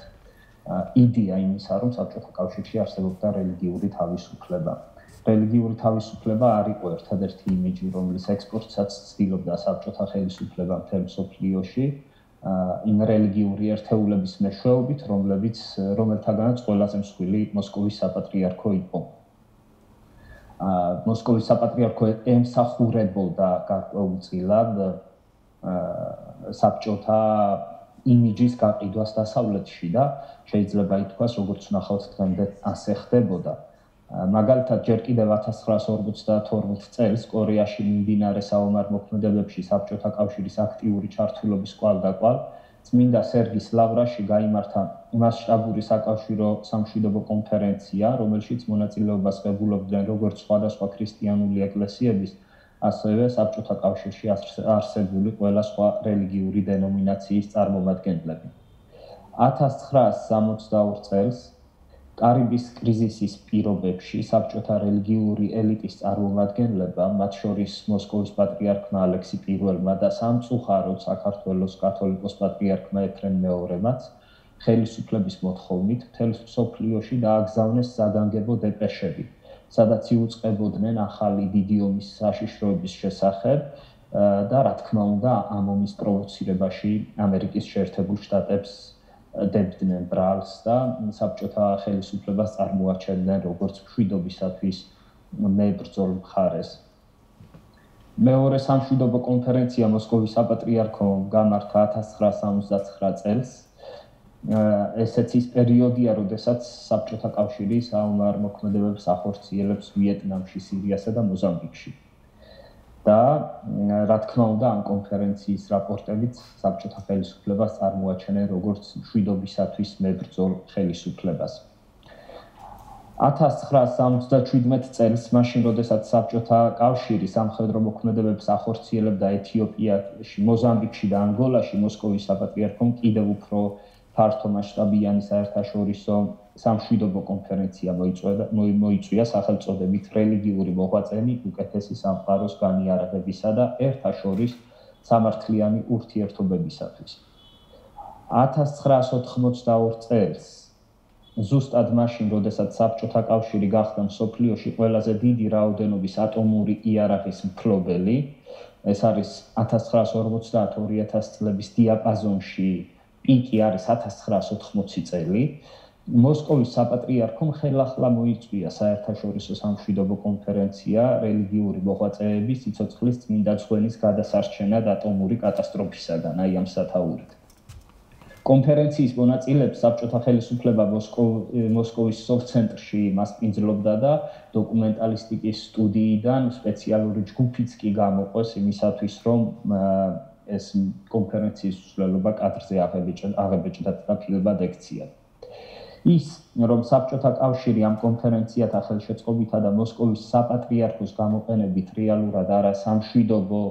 იდეა იმისა, რომ საბჭოთა კავშირში არსებობდა რელიგიური თავისუფლება. რელიგიური თავისუფლება არ იყო ერთადერთი იმიჯი, რომლის ექსპორტსაც ცდილობდა საბჭოთა ხელისუფლება მთელ მსოფლიოში. იმ რელიგიური ერთეულების მეშვეობით, რომელთაგანაც ყველაზე მსხვილი მოსკოვის საპატრიარქო იყო. მოსკოვის საპატრიარქო ემსახურებოდა გარკვეულწილად საბჭოთა იმიჯის გაყიდვას დასავლეთში და შეიძლება ითქვას, როგორც ნახავთ დღემდე ასე ხდებოდა. მაგალითად, ჯერ კიდევ 1952 წელს კორეაში მიმდინარე საომარ მოქმედებებში საბჭოთა კავშირის აქტიური ჩართულობის კვალდაკვალ წმინდა სერგის ლავრაში გაიმართა მასშტაბური საკავშირო სამშვიდობო კონფერენცია, რომელშიც მონაწილეობას ღებულობდნენ როგორც სხვადასხვა ქრისტიანული ეკლესიების, ასევე საბჭოთა კავშირში არსებული ყველა სხვა რელიგიური დენომინაციის წარმომადგენლები. 1962 წელს კარიბის კრიზისის პირობებში საბჭოთა რელიგიური ელიტის წარმომადგენლებმა, მათ შორის მოსკოვის პატრიარქმა ალექსი პირველმა და სამწუხაროდ საქართველოს კათოლიკოს პატრიარქმა ეფრემ მეორემაც, ხელისუფლების მოთხოვნით მთელ მსოფლიოში დააგზავნეს საგანგებო დეპეშები, სადაც იუწყებოდნენ ახალი დიდი ომის საშიშროების შესახებ და რა თქმა უნდა ამ ომის პროვოცირებაში ამერიკის შეერთებულ შტატებს დებდნენ ბრალს და საბჭოთა ხელისუფლებას წარმოაჩენდნენ როგორც მშვიდობისათვის მებრძოლ მხარეს. მეორე სამშვიდობო კონფერენცია მოსკოვის საპატრიარქომ გამართა 1969 წელს. ესეც ის პერიოდია, როდესაც საბჭოთა კავშირი საომარ მოქმედებებს ახორციელებს ვიეტნამში, სირიასა და მოზამბიკში. და რა თქმა უნდა ამ კონფერენციის რაპორტებით საბჭოთა ხელისუფლებას წარმოაჩენენ როგორც მშვიდობისათვის მებრძოლ ხელისუფლებას. 1977 წელს, მაშინ როდესაც საბჭოთა კავშირი სამხედრო მოქმედებებს ახორციელებდა ეთიოპიაში, მოზამბიკში და ანგოლაში, მოსკოვის საპატრიარქომ კიდევ უფრო ფართომასშტაბიანი საერთაშორისო სამშვიდობო კონფერენცია მოიწვია სახელწოდებით რელიგიური მოღვაწენი უკეთესი სამყაროს განიარაღებისა და ერთაშორის სამართლიანი ურთიერთობებისათვის. 1982 წელს, ზუსტად მაშინ, როდესაც საბჭოთა კავშირი გახდა მსოფლიოში ყველაზე დიდი რაოდენობის ატომური იარაღის მფლობელი, ეს არის 1950-2000 წლების დიაპაზონში, პიკი არის 1980 წელი, მოსკოვის საპატრიარქომ ხელახლა მოიწვია საერთაშორისო სამშვიდობო კონფერენცია რელიგიური მოღვაწეების სიცოცხლის წმინდა ძღვენის გადასარჩენად ატომური კატასტროფისაგან, აი ამ სათაურით. კონფერენციის მონაწილეებს საბჭოთა ხელისუფლება მოსკოვის სოფცენტრში მასპინძლობდა და დოკუმენტალისტიკის სტუდიიდან სპეციალური ჯგუფიც კი გამოყვეს იმისათვის, რომ ეს კონფერენციის მსვლელობა კადრზე აღებეჭდათ და ფილმად ექციათ. ის, რომ საბჭოთა კავშირი ამ კონფერენციათა ხელშეწყობითა და მოსკოვის საპატრიარქოს გამოყენებით რეალურად არა სამშვიდობო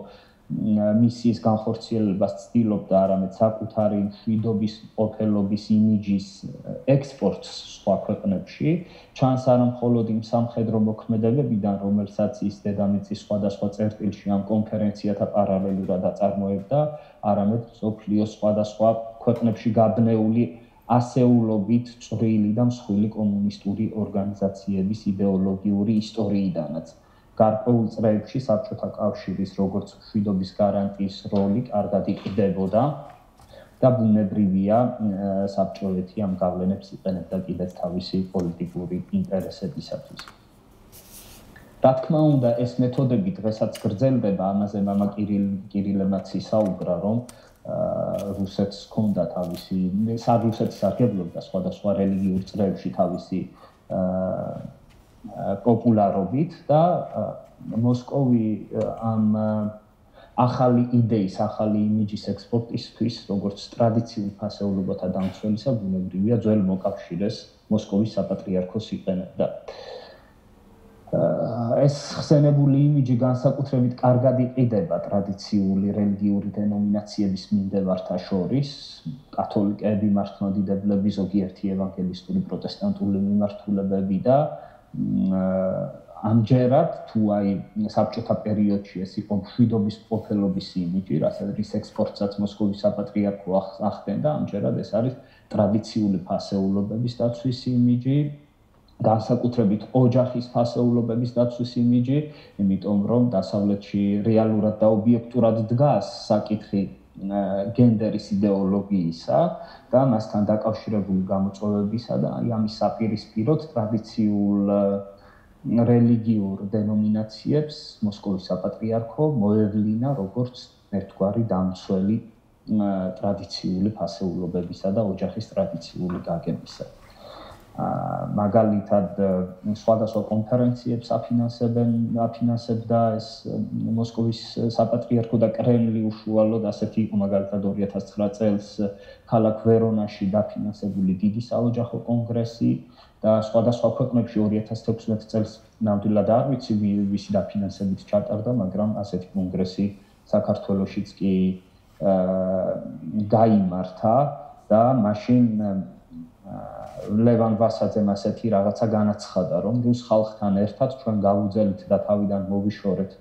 მისიის განხორციელებას ცდილობდა, არამედ საკუთარი მშვიდობის ყოფილობის იმიჯის ექსპორტს სხვა ქვეყნებში, ჩანს არა მხოლოდ იმ სამხედრო მოქმედებებიდან, რომელსაც ის დედამიწის სხვადასხვა წერტილში ამ კონფერენციათა პარალელურად აწარმოებდა, არამედ მსოფლიოს სხვადასხვა ქვეყნებში გაბნეული ასეულობით წვრილი და მსხვილი კომუნისტური ორგანიზაციების იდეოლოგიური ისტორიიდანაც. გარკვეულ წრეებში საბჭოთა კავშირის როგორც მშვიდობის გარანტიის როლი კარგად იყრდებოდა და ბუნებრივია საბჭოეთი ამ გავლენებს იყენებდა კიდეც თავისი პოლიტიკური ინტერესებისათვის. რა თქმა უნდა, ეს მეთოდები დღესაც გრძელდება, ამაზე მამა კირილემაც ისაუბრა, რომ რუსეთს ჰქონდა თავისი, რუსეთი სარგებლობდა სხვადასხვა რელიგიურ წრეებში თავისი პოპულარობით და მოსკოვი ამ ახალი იდეის, ახალი იმიჯის ექსპორტისთვის, როგორც ტრადიციულ ფასეულობათა დამცველისა, ბუნებრივია ძველ მოკავშირეს მოსკოვის საპატრიარქოს იყენებდა. ეს ხსენებული იმიჯი განსაკუთრებით კარგად იყიდება ტრადიციული რელიგიური დენომინაციების მიმდევართა შორის, კათოლიკები, მართლმადიდებლები, ზოგიერთი ევანგელისტური პროტესტანტული მიმართულებები და ამჯერად თუ აი საბჭოთა პერიოდში ეს იყო მშვიდობის ყოფილობის იმიჯი, რასაც ექსპორტსაც მოსკოვის საპატრიარქო ახდენდა, ამჯერად ეს არის ტრადიციული ფასეულობების დაცვის იმიჯი, განსაკუთრებით ოჯახის ფასეულობების დაცვის იმიჯი, იმიტომ რომ დასავლეთში რეალურად და ობიექტურად დგას საკითხი გენდერის იდეოლოგიისა და მასთან დაკავშირებული გამოწვევებისა და აი ამის საპირისპიროდ ტრადიციულ რელიგიურ დენომინაციებს მოსკოვის საპატრიარქო მოევლინა როგორც ერთგვარი დამცველი ტრადიციული ფასეულობებისა და ოჯახის ტრადიციული გაგებისა. მაგალითად სხვადასხვა კონფერენციებს აფინანსებდა ეს მოსკოვის საპატრიარქო და კრემლი უშუალოდ, ასეთი იყო მაგალითად 2009 წელს ქალაქ ვერონაში დაფინანსებული დიდი საოჯახო კონგრესი და სხვადასხვა ქვეყნებში 2016 წელს ნამდვილად არ ვიცი ვისი დაფინანსებით ჩატარდა, მაგრამ ასეთი კონგრესი საქართველოშიც კი გაიმართა და მაშინ ლევან ვასაძემ ასეთი რაღაცა განაცხადა, რომ რუს ხალხთან ერთად ჩვენ გავუძელით და თავიდან მოვიშორეთ,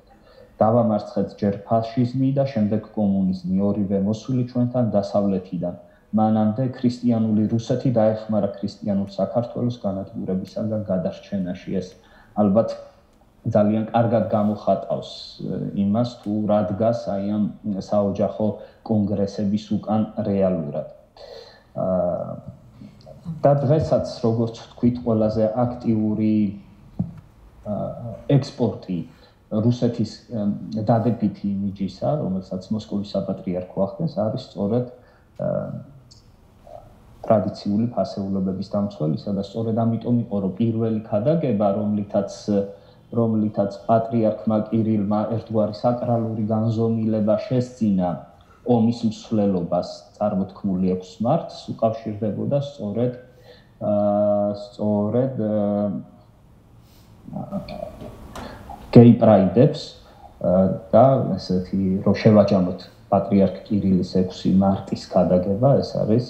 დავამარცხეთ ჯერ ფაშიზმი და შემდეგ კომუნიზმი, ორივე მოსული ჩვენთან დასავლეთიდან. მანამდე ქრისტიანული რუსეთი დაეხმარა ქრისტიანულ საქართველოს განადგურებისაგან გადარჩენაში. ეს ალბათ ძალიან კარგად გამოხატავს იმას, თუ რა დგას აი ამ საოჯახო კონგრესების უკან რეალურად. და დღესაც, როგორც ვთქვით, ყველაზე აქტიური ექსპორტი რუსეთის დადებითი იმიჯისა, რომელსაც მოსკოვის საპატრიარქო ახდენს, არის სწორედ ტრადიციული ფასეულობების დამცველისა და სწორედ ამიტომ იყო, რომ პირველი ქადაგება, რომლითაც პატრიარქმა კირილმა ერთგვარი საკრალური განზომილება შესძინა ომის მსვლელობას წარმოთქმული 6 მარტს, უკავშირდებოდა სწორედ გეი პრაიდებს და ესეთი რომ შევაჯამოთ პატრიარქ კირილის 6 მარტის ქადაგება, ეს არის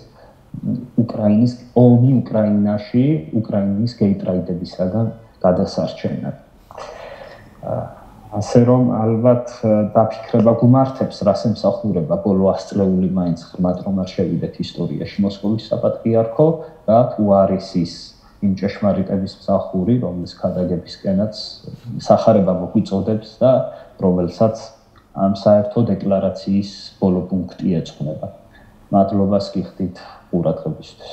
უკრაინის ომი უკრაინაში, უკრაინის გეი პრაიდებისაგან გადასარჩენად. ასე რომ ალბათ დაფიქრება გუმართებს, რას ემსახურება ბოლო 100 წლეული მაინც ხმად რომ არ შევიდეთ ისტორიაში მოსკოვის საპატრიარქო და თუ არის ის იმ ჭეშმარიტების მსახური, რომლის ქადაგებისკენაც სახარება მოგვიწოდებს და რომელსაც ამ საერთო დეკლარაციის ბოლო პუნქტი ეძღვნება. მადლობას გიხდით ყურადღებისთვის.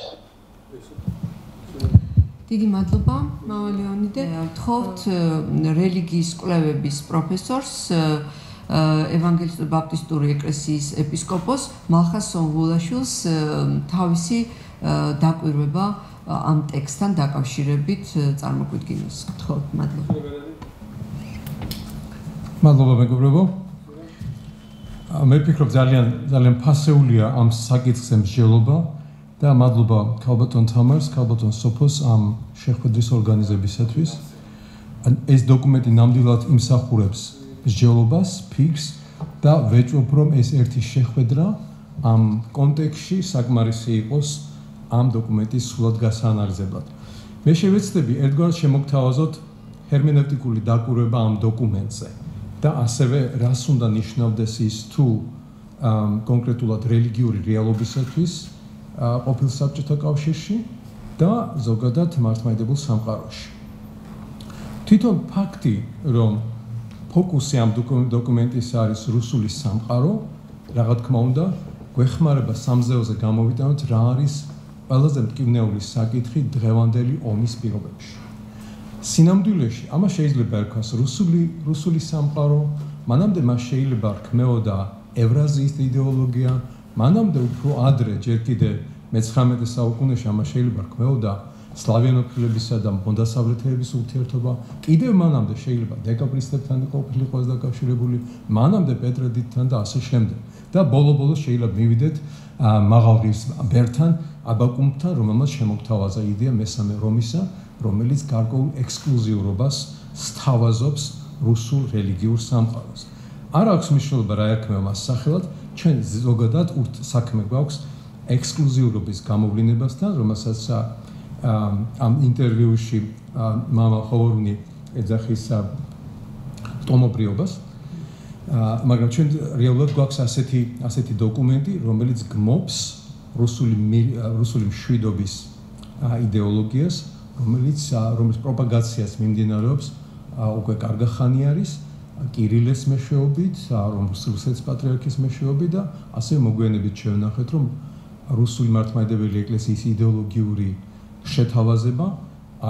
დიდი მადლობა, ლეონიდე. ვთხოვთ რელიგიის კვლევების პროფესორს, ევანგელისტური ბაპტისტური ეკლესიის ეპისკოპოს მალხას სონგულაშვილს თავისი დაკვირვება ამ ტექსტთან დაკავშირებით წარმოგვიდგინოს. ვთხოვთ, მადლობა. მადლობა მეგობრებო. მე ვფიქრობ ძალიან ფასეულია ამ საკითხზე მსჯელობა. და მადლობა ქალბატონ თამარს, ქალბატონ სოფოს ამ შეხვედრის ორგანიზებისათვის. ეს დოკუმენტი ნამდვილად იმსახურებს მსჯელობას, ფიქრს და ვეჭვობ, რომ ეს ერთი შეხვედრა ამ კონტექსტში საკმარისი იყოს ამ დოკუმენტის სრულად გასაანალიზებლად. მე შევეცდები ერთგვარად შემოგთავაზოთ ჰერმენევტიკული დაკვირვება ამ დოკუმენტზე და ასევე რას უნდა ნიშნავდეს ის თუ კონკრეტულად რელიგიური რეალობისათვის ყოფილ საბჭოთა კავშირში და ზოგადად მართლმადიდებელ სამყაროში. თვითონ ფაქტი, რომ ფოკუსი ამ დოკუმენტის არის რუსული სამყარო, რა თქმა უნდა, გვეხმარება სამზეოზე გამოვიტანოთ, რა არის ყველაზე მტკივნეული საკითხი დღევანდელი ომის პირობებში. სინამდვილეში, ამას შეიძლება ერქვას რუსული სამყარო, მანამდე მას შეიძლება რქმეოდა ევრაზიის იდეოლოგია, მანამდე უფრო ადრე ჯერ კიდე მე-19 საუკუნეში ამას შეიძლება რქმეოდა სლავიანოფილებისა და მონდასავლეთელების ურთიერთობა, კიდევ მანამდე შეიძლება დეკაბრისტებთან ყოფილიყოს დაკავშირებული, მანამდე პეტრედიტთან და ასე შემდეგ. და ბოლო-ბოლოს შეიძლება მივიდეთ მაღალღის ბერთან აბაკუმთან, რომელმაც შემოგთავაზა იდეა მესამე რომისა, რომელიც გარკვეულ ექსკლუზიურობას სთავაზობს რუსულ რელიგიურ სამყაროს. არ აქვს მნიშვნელობა რა ერქმევა მას სახელად, ჩვენ ზოგადად საქმე გვაქვს ექსკლუზიურობის გამოვლინებასთან, რომელსაც ამ ინტერვიუში მამა ხოვორუნი ეძახის ტომობრიობას, მაგრამ ჩვენ რეალურად გვაქვს ასეთი დოკუმენტი, რომელიც გმობს რუსული მშვიდობის იდეოლოგიას, რომელიც პროპაგაციას მიმდინარეობს უკვე კარგი ხანი არის, კირილეს მეშვეობით, რუსეთის პატრიარქის მეშვეობით და ასე მოგვიანებით შევნახეთ, რომ რუსული მართლმადიდებელი ეკლესიის იდეოლოგიური შეთავაზება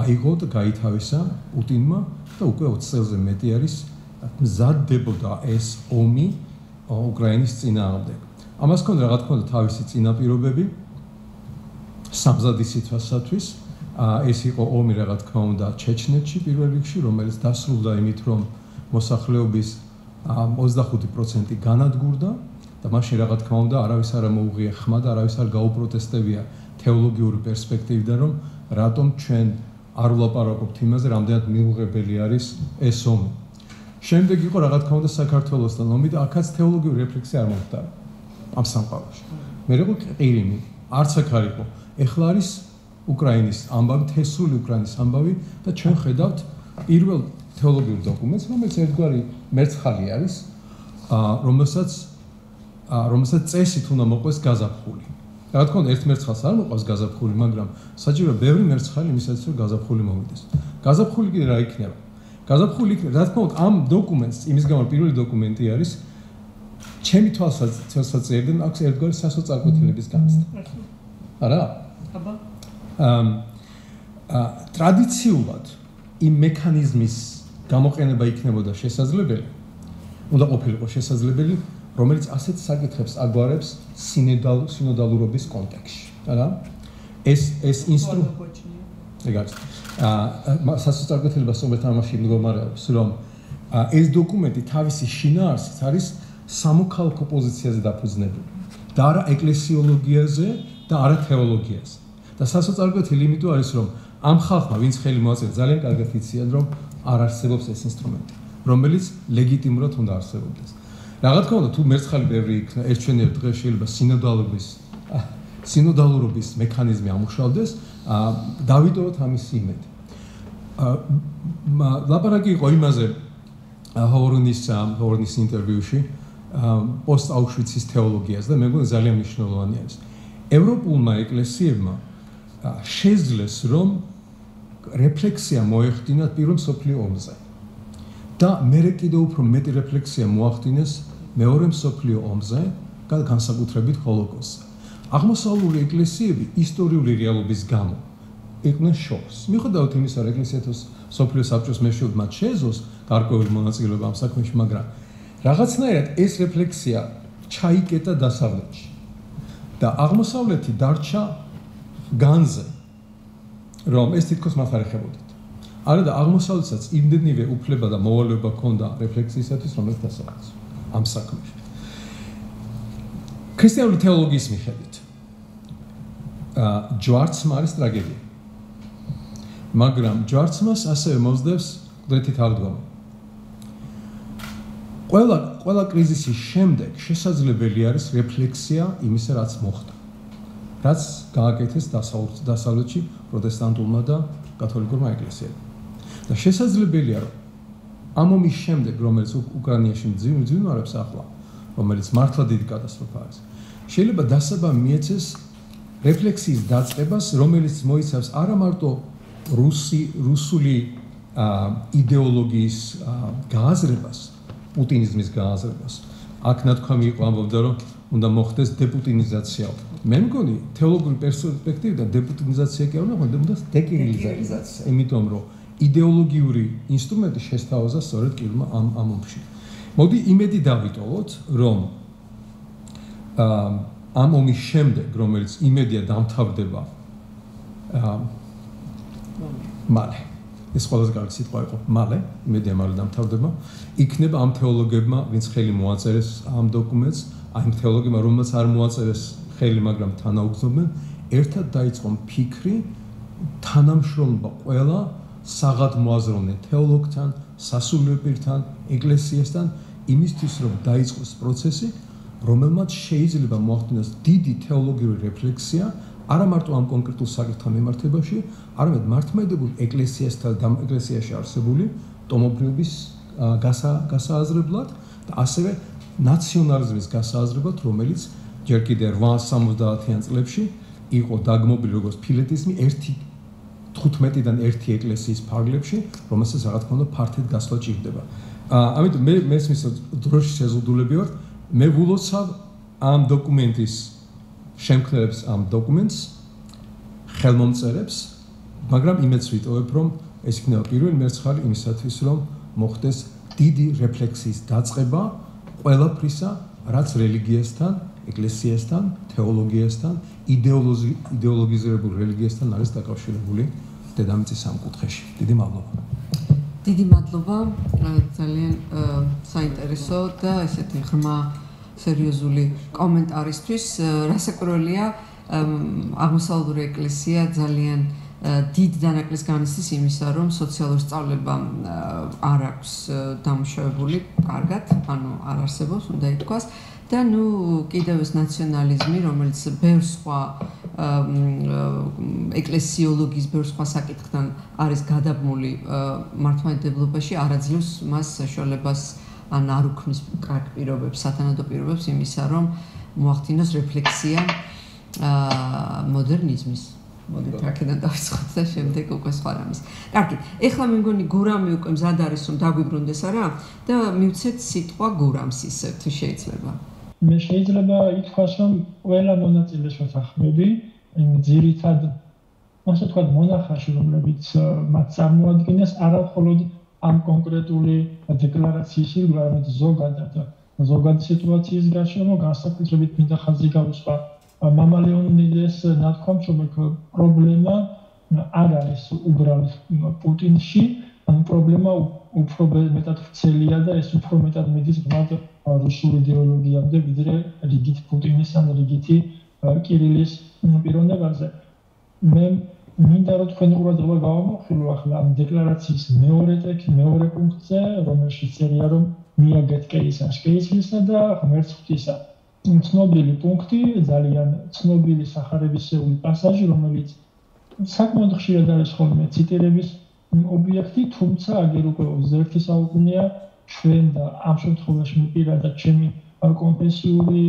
აიღო და გაითავისა პუტინმა და უკვე 20 წელზე მეტი არის მზადდებოდა ეს ომი უკრაინის წინააღმდეგ. ამას ჰქონდა რა თქმა უნდა თავისი წინაპირობები სამზადი სიტყვასათვის, ეს იყო ომი რა თქმა უნდა ჩეჩნეთში პირველ რიგში, რომელიც დასრულდა იმით, რომ მოსახლეობის 25% განადგურდა და მაშინ რა თქმა უნდა არავის არ მოუღია ხმა და არავის არ გაუპროტესტებია თეოლოგიური პერსპექტივიდან, რომ რატომ ჩვენ არ ვლაპარაკობთ იმაზე, რამდენად მიუღებელი არის ეს ომი. შემდეგ იყო რა თქმა უნდა საქართველოსთან ომი და აქაც თეოლოგიური რეფლექსია არ მომხდარა ამ სამყაროში. მე იყო ყირიმი, არც აქ არ იყო. ეხლა არის უკრაინის ამბავი, თესრული უკრაინის ამბავი და ჩვენ ხედავთ პირველ თეოლოგიურ დოკუმენტს, რომელიც ერთგვარი მერცხალი არის, რომელსაც წესით უნდა მოყვეს გაზაფხული. რა თქმა უნდა, ერთ მერცხალს არ მოყვავს გაზაფხული, მაგრამ საჭიროა ბევრი მერცხალი იმისათვის, რომ გაზაფხული მოვიდეს. გაზაფხული კიდე რა იქნება? გაზაფხული იქნება, რა თქმა უნდა, ამ დოკუმენტს, იმის გამო პირველი დოკუმენტი არის ჩემი თვალსაჩინოდან აქვს ერთგვარი სასოწარკვეთილების განცდა. არა? აბა. ტრადიციულად იმ მექანიზმის გამოყენება იქნებოდა შესაძლებელი, უნდა ყოფილიყო შესაძლებელი, რომელიც ასეთ საკითხებს აგვარებს სინოდალურობის კონტექსტში. არა? ეს ინსტრუმენტი სასოწარკვეთილებას אומרת ამაში მდგომარეობს, რომ ეს დოკუმენტი თავისი შინაარსით არის სამოქალაქო პოზიციაზე დაფუძნებული და არა ეკლესიოლოგიაზე და არა თეოლოგიაზე. და სასოწარკვეთილი იმიტომ არის, რომ ამ ხალხმა, ვინც ხელი მოაწერეს, ძალიან კარგად იციან, რომ არ არსებობს ეს ინსტრუმენტი, რომელიც ლეგიტიმურად უნდა არსებობდეს. რა თქმა უნდა, თუ მერცხალი ბევრი იქნა, ერთჩვენიერ დღეს შეიძლება სინოდალურობის მექანიზმი ამუშავდეს, დავიტოვოთ ამის იმედი. ლაპარაკი იყო იმაზე ჰორნის ინტერვიუში პოსტ-აუშვიცის თეოლოგიაზე და მე მგონი ძალიან მნიშვნელოვანი არის. ევროპულმა ეკლესიებმა შეძლეს, რომ რეფლექსია მოეხდინათ პირველ მსოფლიო ომზე და მერე კიდევ უფრო მეტი რეფლექსია მოახდინეს მეორე მსოფლიო ომზე, განსაკუთრებით ჰოლოკოსტზე. აღმოსავლური ეკლესიები ისტორიული რეალობის გამო იყვნენ შოკს. მიუხედავად იმისა, რომ ეკლესიათა მსოფლიო საბჭოს მეშვეობით მათ შეეძლოს გარკვეული მონაწილეობა ამ საქმეში, მაგრამ რაღაცნაირად ეს რეფლექსია ჩაიკეტა დასავლეთში და აღმოსავლეთი დარჩა განზე, რომ ეს თითქოს მათ არ ეხებოდათ. არა და აღმოსავლეთსაც იმდენივე უფლება და მოვალეობა ჰქონდა რეფლექსიისათვის, რომელიც დასავლეთს ამ საქმეში. ქრისტიანული თეოლოგიის მიხედვით ჯვარცმა არის ტრაგედია. მაგრამ ჯვარცმას ასევე მოსდევს ყდრეთით აღდგომა. ყველა კრიზისის შემდეგ შესაძლებელი არის რეფლექსია იმისა, რაც მოხდა. რაც გააკეთეს დასავლეთში პროტესტანტულმა და კათოლიკურმა ეკლესიებმა. და შესაძლებელია, რომ ამ ომის შემდეგ, რომელიც უკრაინაში მძვინვარებს ახლა, რომელიც მართლა დიდი კატასტროფა არის, შეიძლება დასაბამი მიეცეს რეფლექსიის დაწყებას, რომელიც მოიცავს არა მარტო რუსული იდეოლოგიის გააზრებას, პუტინიზმის გააზრებას. აქ ნათქვამი იყო ამბობდა, რომ უნდა მოხდეს deputinizация. მე მგონი თეოლოგიური პერსპექტივიდან deputinizация კი არ უნდა, უნდა დეკირილიზაცია. იმიტომ რომ იდეოლოგიური ინსტრუმენტი შესთავაზა სწორედ კირილმა ამ ომში. მოდი იმედი დავიტოვოთ, რომ ამ ომის შემდეგ, რომელიც იმედია დამთავრდება მალე. ეს ყველაზე კარგი სიტყვა იყო, მალე, იმედია მალე დამთავრდება, იქნება ამ თეოლოგებმა, ვინც ხელი მოაწერეს ამ დოკუმენტს, ამ თეოლოგებმა, რომელმაც არ მოაწერეს ხელი, მაგრამ თანაუგრძნობენ, ერთად დაიწყონ ფიქრი, თანამშრომლობა ყველა საღადმოაზროვნე თეოლოგთან, სასულიერო პირთან, ეკლესიასთან, იმისთვის, რომ დაიწყოს პროცესი, რომელმაც შეიძლება მოახდინოს დიდი თეოლოგიური რეფლექსია, არა მარტო ამ კონკრეტულ საკითხთან მიმართებაში, არამედ მართლმადიდებლურ ეკლესიაში არსებული ტომობრიობის გასააზრებლად და ასევე ნაციონალიზმის გასააზრებლად, რომელიც ჯერ კიდე 870-იან წლებში იყო დაგმობილი როგორც ფილეტიზმი 15-დან 1 ეკლესიის ფარგლებში, რომელსაც რა თქმა უნდა ფართედ გასვლა ჭირდება. ამიტომ მე მესმის დროში შეზღუდულები ვარ, მე ვულოცავ ამ დოკუმენტის შემქმნელებს ამ დოკუმენტს, ხელმომწერებს, მაგრამ იმედს ვიტოვებ, რომ ეს იქნება პირველი მერცხალი იმისათვის, რომ მოხდეს დიდი რეფლექსიის დაწყება ყველაფრისა, რაც რელიგიასთან, ეკლესიასთან, თეოლოგიასთან, იდეოლოგიზირებულ რელიგიასთან არის დაკავშირებული დედამიწის სამკუთხედში. დიდი მადლობა. დიდი მადლობა, ძალიან საინტერესო და ესეთი ღრმა სერიოზული კომენტარისთვის. რასაკვირველია, აღმოსავლური ეკლესია ძალიან დიდ დანაკლისს განიცდის იმისა, რომ სოციალური სწავლება არ აქვს დამუშავებული კარგად, ანუ არ არსებობს, უნდა ითქვას. და კიდევ ეს ნაციონალიზმი, რომელიც ბევრ სხვა ეკლესიოლოგიის ბევრ სხვა საკითხთან არის გადაბმული მართლმადიდებლობაში, არ აძლევს მას საშუალებას ან არ უქმნის კარგ პირობებს, სათანადო პირობებს იმისა, რომ მოახდინოს რეფლექსია მოდერნიზმის. მოდით აქედან დავიწყოთ და შემდეგ უკვე სხვა რამის. კარგი, ეხლა მე მგონი გურამი უკვე მზად არის, რომ დაგვიბრუნდეს არა და მივცეთ სიტყვა გურამს ისე თუ შეიძლება. მე შეიძლება ითქვას, რომ ყველა მონაწილეს ვეთანხმები, ძირითად ასე ვთქვათ, მონახაში, რომლებიც მათ წარმოადგენს, არა მხოლოდ ამ კონკრეტული დეკლარაციის ირგვლივ, არამედ ზოგადი სიტუაციის გარშემო, განსაკუთრებით მინდა ხაზი გავუსვა მამალეონიდეს ნათქვამს, რომ პრობლემა არ არის უბრალოდ პუტინში, ან პრობლემა უფრო მეტად ვრცელია და ეს უფრო მეტად მიდის ღრმად რუსულ იდეოლოგიამდე, ვიდრე რიგით პუტინის ან რიგითი კირილის პიროვნებაზე. მე მინდა რომ თქვენ ყურადღება გავამახვილო ახლა ამ დეკლარაციის მეორე პუნქტზე, რომელშიც წერია, რომ მიაგეთ კეისარსკეისისა და ღმერთს ღვთისა. ცნობილი პუნქტი, ძალიან ცნობილი სახარებისეული პასაჟი, რომელიც საკმაოდ ხშირად არის ხოლმე ციტირების ობიექტი, თუმცა აგერ უკვე 21 საუკუნეა ჩვენ და ამ შემთხვევაში მე პირადად ჩემი კონფესიური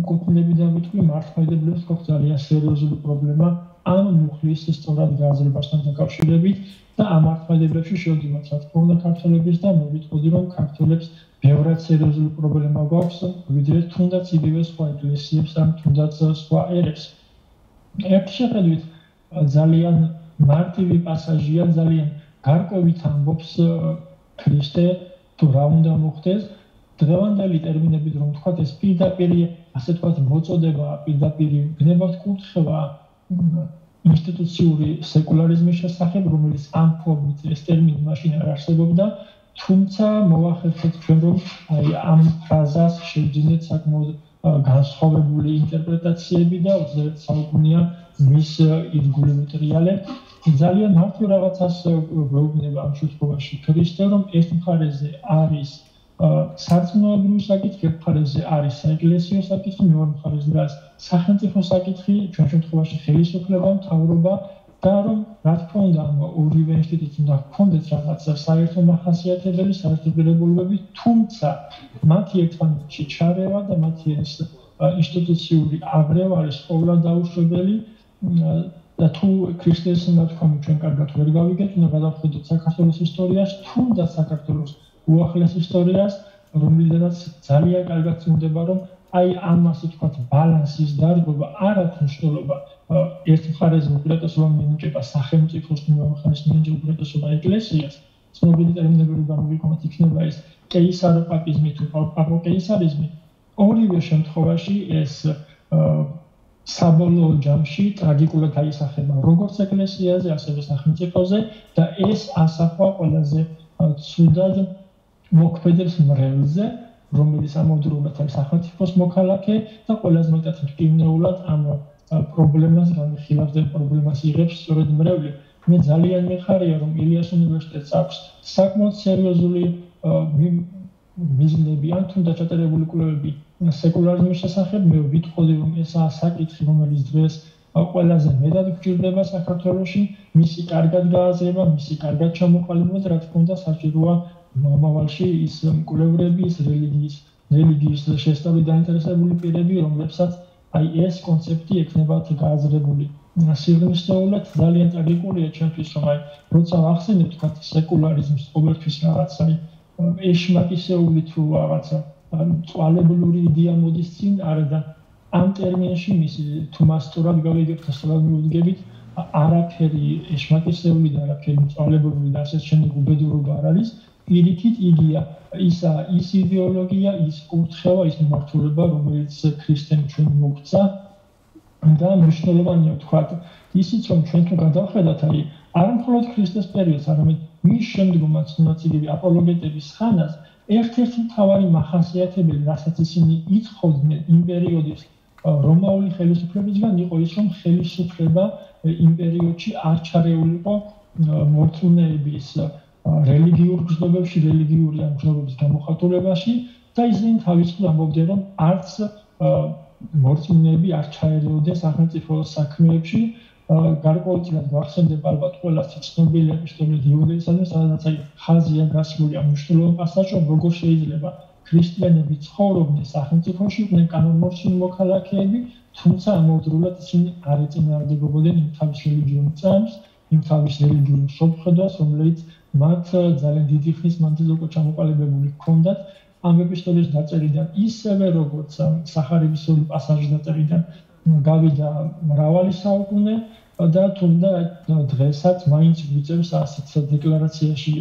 კუთვნილებიდან ვიტყვი, მართლმადიდებლებს გვაქვს ძალიან სერიოზული პრობლემა ამ მუხლის სწორად გააზრებასთან დაკავშირებით და ამ მართლმადიდებლებში შევდივართ, რა თქმა უნდა, ქართველების და მე ვიტყოდი, რომ ქართველებს ბევრად სერიოზული პრობლემა გვაქვს, ვიდრე თუნდაც იგივე სხვა ეკლესიებს ან თუნდაც სხვა ერებს. ერთი შეხედვით ძალიან მარტივი პასაჟია, ძალიან გარკვევით ამბობს ქრისტე თუ რა უნდა მოხდეს. დღევანდელი ტერმინებით რომ ვთქვათ, ეს პირდაპირ ასე ვთქვათ მოწოდება, პირდაპირ გნებავთ-კურთხევა ინსტიტუციური სეკულარიზმის შესახებ, რომელიც ამ ფორმით ეს ტერმინი მაშინ არ არსებობდა, თუმცა მოვახერხეთ ჩვენ, რომ ამ ფრაზას შევძინეთ საკმაოდ განსხვავებული ინტერპრეტაციები და 21 საუკუნეა მის ირგვლივ ტრიალებს. ძალიან მარტივ რაღაცას გვეუბნება ამ შემთხვევაში ქრისტე, რომ ერთ მხარეზე არის სარწმუნოებრივი საკითხი, ერთ მხარეზე არის საეკლესიო საკითხი, მეორე მხარეზე არის სახელმწიფო საკითხი, ჩვენ შემთხვევაში ხელისუფლება, მთავრობა და რომ რა თქმა უნდა ამ ორივე ინსტიტუტს უნდა ჰქონდეს რაღაც საერთო მახასიათებელი, საერთო ღირებულებები, თუმცა მათი ერთმანეთში ჩარევა და მათი ეს ინსტიტუციური აღრევა არის ყოვლადაუშვებელი და თუ ქრისტეს ნათქვამი ჩვენ კარგად ვერ გავიგეთ, უნდა გადავხედოთ საქართველოს ისტორიას, თუნდაც საქართველოს უახლეს ისტორიას, რომელიდანაც ძალიან კარგად წინდება, რომ ამ ასე ვთქვათ ბალანსის დარღვევა არ აქვს მნიშვნელობა ერთ მხარეზე უპირატესობა მიენიჭება სახელმწიფოს, მეორე მხარეს მიენიჭება უპირატესობა ეკლესიას. ცნობილი ტერმინები რომ გამოვიყენოთ, იქნება ეს კეისარო-პაპიზმი თუ პაპო-კეისარიზმი. ორივე შემთხვევაში ეს საბოლოო ჯამში ტრაგიკულად აისახება როგორც ეკლესიაზე, ასევე სახელმწიფოზე და ეს ასახვა ყველაზე ცუდად მოქმედებს მრევლზე, რომელიც ამავდროულად არის სახელმწიფოს მოქალაქე და ყველაზე მეტად მტკივნეულად ამ პრობლემას განიხილავს და პრობლემას იღებს სწორედ მრევლი. მე ძალიან მეხარია, რომ ილიას უნივერსიტეტს აქვს საკმაოდ სერიოზული მიზნები ან თუნდაც ჩატარებული კვლევები სეკულარიზმის შესახებ. მე ვიტყოდი, რომ ესაა საკითხი, რომელიც დღეს ყველაზე მეტად გვჭირდება საქართველოში, მისი კარგად გააზრება, მისი კარგად ჩამოყალიბება და რა თქმა უნდა საჭიროა მომავალში ის კვლევრები, ის რელიგიის შესწავლით დაინტერესებული პირები, რომლებსაც ეს კონცეფტი ექნებათ გააზრებული. სიღრმისეულად ძალიან ტრაგიკულია ჩემთვის, რომ როცა ვახსენებ თქვათ სეკულარიზმს, ყოველთვის რაღაცა ეშმაკისეული თუ რაღაცა წვალებლური იდეა მოდის წინ, არა ამ ტერმინში მისი თუ მას სწორად გავიგებთ და სწორად მივუდგებით, არაფერი ეშმაკისეული და არაფერი წვალებლური და ასე შემდეგ უბედურობა არ არის. პირიქით იგია ის იდეოლოგია, ის კურთხევა, ის მმართველობა, რომელიც ქრისტემ ჩვენ მოგცა და მნიშვნელოვანია ვთქვათ ისიც რომ ჩვენ თუ გადავხედათ არა მხოლოდ ქრისტეს პერიოდს, არამედ მის შემდგომაც მონაწილეები აპოლოგეტების ხანას ერთ-ერთი მთავარი მახასიათებელი, რასაც ისინი ითხოვდნენ იმ პერიოდის რომაული ხელისუფლებისგან იყო ის, რომ ხელისუფლება იმ პერიოდში არ ჩარეულიყო მორწმუნეების რელიგიურ გზნობებში, რელიგიური ამბების გამოხატულებაში და ისინი თავისუფლად ამბობდნენ, რომ არც მორწმუნეები არ ჩაერეოდნენ სახელმწიფო საქმეებში. გარკვეულწილად გვახსენდება ალბათ ყველას ცნობილი ეპისტოლე იუდეისადმი, სადაც ხაზია გასული ამ მნიშვნელოვან პასაჟში, როგორ შეიძლება ქრისტიანები ცხოვრობდნენ სახელმწიფოში, იყვნენ კანონმორჩილი მოქალაქეები, თუმცა ამავდროულად ისინი არ ეწინააღმდეგებოდნენ იმ თავის რელიგიურ წამს, იმ თავის რელიგიურ მსოფლმხედველს, რომელიც მათ ძალიან დიდი ხნის მანძილზე უკვე ჩამოყალიბებული ჰქონდათ. ამ ეპისტოლის დაწერიდან ისევე როგორც სახარების ორი პასაჟის დაწერიდან გავიდა მრავალი საუკუნე და თუნდა დღესაც მაინც გვიწევს ასეთ დეკლარაციაში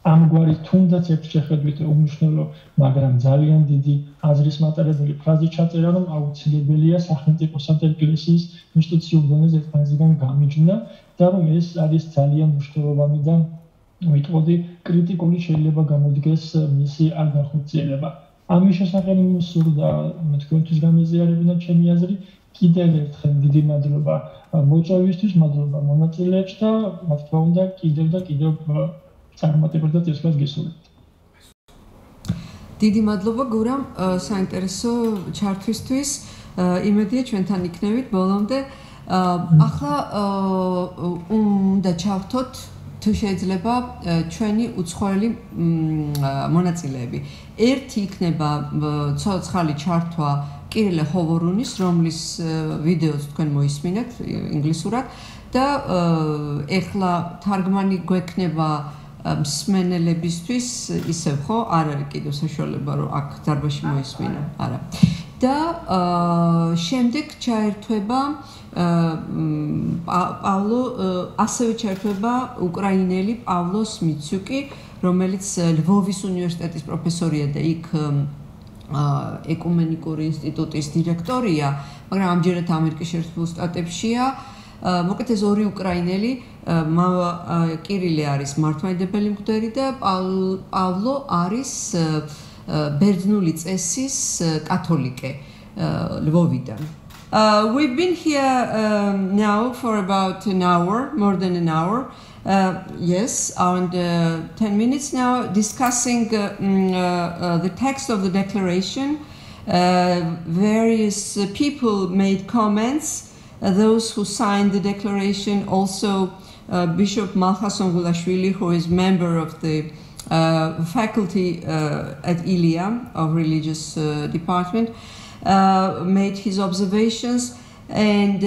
ამგვარი თუნდაც ერთ შეხედვით უმნიშვნელო, მაგრამ ძალიან დიდი აზრის მატარებელი ფრაზი ჩაწერა, რომ აუცილებელია სახელმწიფოსა და ეკლესიის ინსტიტუციურ დონეზე ერთმანეთისგან გამიჯვნა და რომ ეს არის ძალიან მნიშვნელოვანი და ვიტყოდი კრიტიკული შეიძლება გამოდგეს მისი არ განხორციელება. ამის შესახებ მსურდა თქვენთვის გამეზიარებინა ჩემი აზრი. კიდევ ერთხელ დიდი მადლობა მოწვევისთვის, მადლობა მონაწილეებს და რა თქმა უნდა კიდევ და კიდევ წარმატებებს და წესრიგს გესურვებთ. დიდი მადლობა გურამ საინტერესო ჩართვისთვის. იმედია ჩვენთან იქნებით ბოლომდე. ახლა უნდა ჩავთოთ თუ შეიძლება ჩვენი უცხოელი მონაწილეები. ერთი იქნება ცოცხალი ჩართვა კირილე ჰოვორუნის, რომლის ვიდეოც თქვენ მოისმინეთ ინგლისურად და ეხლა თარგმანი გვექნება მსმენელებისთვის, ისევ ხო, არ არის კიდევ საშუალება რომ აქ დარბაზში მოისმინო, არა. და შემდეგ ჩაერთვება პავლო, ასევე ჩაერთვება უკრაინელი პავლო სმიცუკი, რომელიც ლვოვის უნივერსიტეტის პროფესორია და იქ ეკუმენიკური ინსტიტუტის დირექტორია, მაგრამ ამჯერად ამერიკის შეერთებულ შტატებშია. მოკლედ ეს ორი უკრაინელი, კირილე არის მართლმადიდებელი მღვდელი და პავლო არის ბერძნული წესის კათოლიკე ლვოვიდან. We've been here now for about an hour, more than an hour. Yes, around 10 minutes now, discussing the text of the declaration. Various people made comments. Those who signed the declaration, also Bishop Malchason Gulashvili, who is member of the faculty at Ilia of religious department, made his observations. And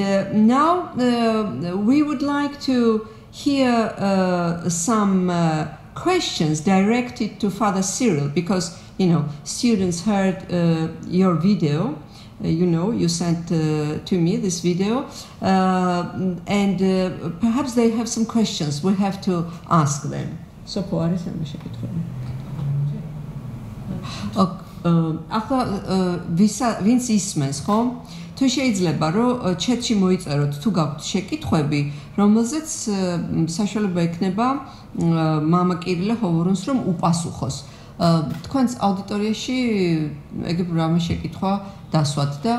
now we would like to hear some questions directed to Father Cyril, because students heard your video. You sent to me this video, and perhaps they have some questions. We have to ask them. So, ახლა ვინც ისმენს, ხო? თუ შეიძლება რომ ჩეტში მოიწეროთ თუ გაქვთ შეკითხვები, რომელზეც საშუალება ექნება მამა კირილე ჰოვორუნს რომ უპასუხოს. თქვენს აუდიტორიაში ეგრე რამე შეკითხვა დასვათ და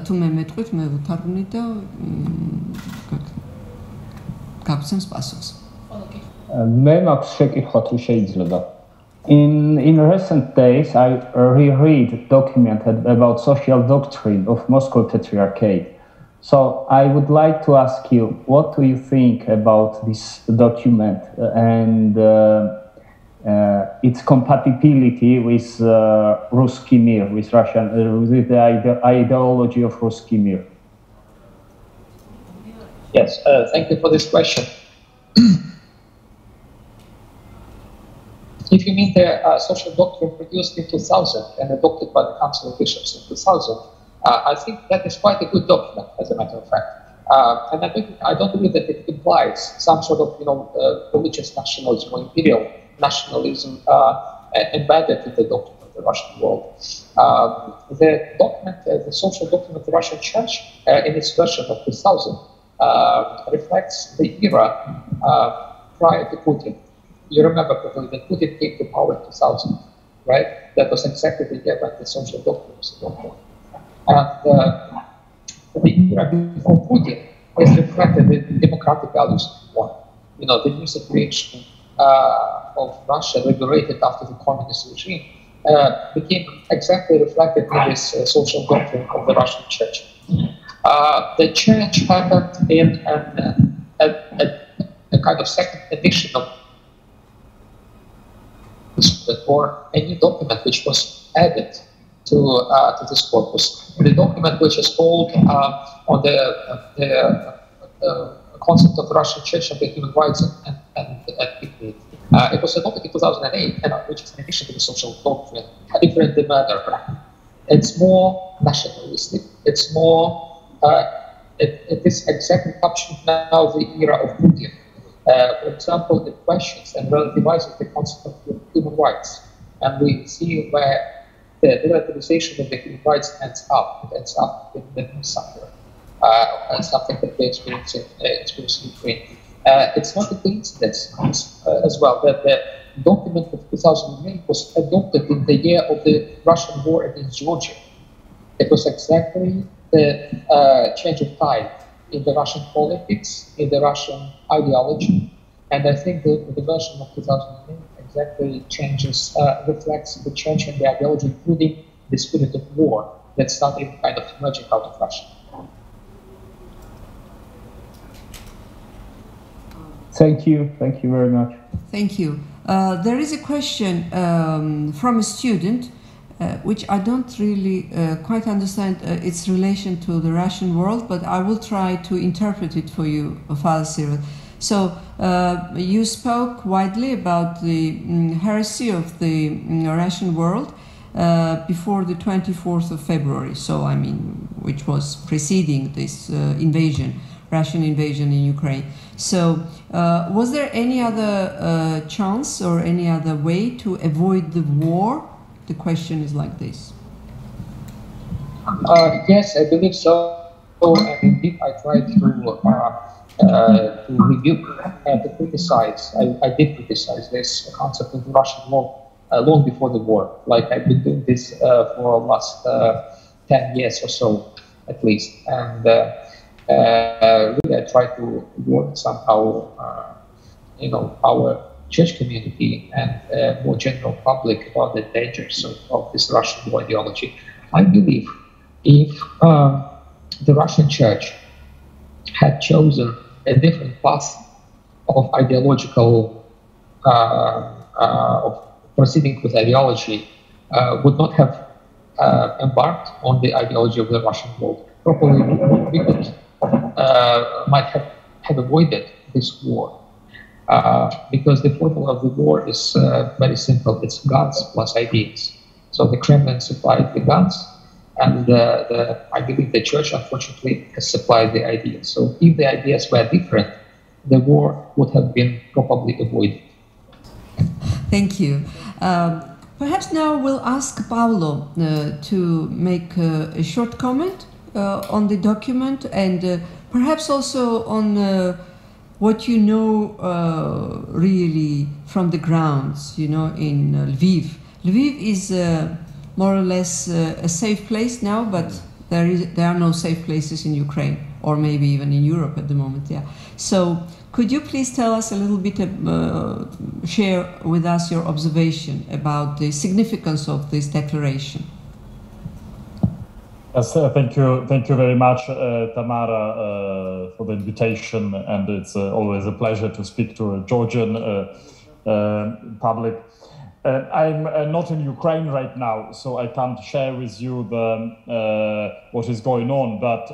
თუ მე მეტყვით, მე ვუთარგმნი და გაგცემს პასუხს. მე მაქვს შეკითხვა თუ შეიძლება. In recent days, I reread document about social doctrine of Moscow Patriarchate. So I would like to ask you, what do you think about this document and its compatibility with Ruski Mir, with Russian, with the ideology of Ruski Mir? Yes, thank you for this question. If you mean the social doctrine produced in 2000 and adopted by the Council of Bishops in 2000, I think that is quite a good document, as a matter of fact. And I don't believe that it implies some sort of, religious nationalism or imperial nationalism embedded in the document. the Russian world. The document, the social document of the Russian Church, in its version of 2000, reflects the era prior to Putin. You remember probably that Putin came to power in 2000, right? That was exactly the year when the social document was adopted. And the era before Putin is reflected in democratic values more. You know, the new situation of Russia liberated after the communist regime became exactly reflected in this social doctrine of the Russian Church. The Church happened in a kind of second edition of this, or a new document which was added to this corpus. The document which is called on the concept of the Russian Church and the human rights and dignity. It was adopted in 2008, which is an addition to the social doctrine, a different manner. It's more nationalistic. It's more. It is exactly capturing now the era of Putin. For example, it questions and relativizes the concept of human rights, and we see where the relativization of the human rights ends up. It ends up in the suffering, something that we experience in Ukraine. It's not a coincidence as well that the document of 2008 was adopted in the year of the Russian war against Georgia. It was exactly the change of tide in the Russian politics, in the Russian ideology, and I think the version of 2008 exactly reflects the change in the ideology, including the spirit of war that started kind of emerging out of Russia. Thank you very much. Thank you. There is a question from a student, which I don't really quite understand its relation to the Russian world, but I will try to interpret it for you, Father Cyril. So you spoke widely about the heresy of the Russian world before the 24th of February, so I mean, which was preceding this Russian invasion in Ukraine. So was there any other chance or any other way to avoid the war? The question is like this. Yes, I believe so. And indeed, I tried to rebuke, to criticize. I did criticize this concept of the Russian war long before the war. Like I've been doing this for the last 10 years or so, at least. And really, I try to warn somehow, our church community and more general public about the dangers of this Russian war ideology. I believe if the Russian church had chosen a different path of ideological, of proceeding with ideology, would not have embarked on the ideology of the Russian world. Probably we could might have avoided this war. Because the formula of the war is very simple. It's guns plus ideas. So the Kremlin supplied the guns, and I believe the church, unfortunately, has supplied the ideas. So if the ideas were different, the war would have been probably avoided. Thank you. Perhaps now we'll ask Paolo to make a short comment on the document and perhaps also on what you know really from the grounds, in Lviv. Lviv is more or less a safe place now, but there are no safe places in Ukraine, or maybe even in Europe at the moment. Yeah. So could you please tell us a little bit, share with us your observation about the significance of this declaration? Yes, thank you very much, Tamara, for the invitation, and it's always a pleasure to speak to a Georgian public. I'm not in Ukraine right now, so I can't share with you what is going on, but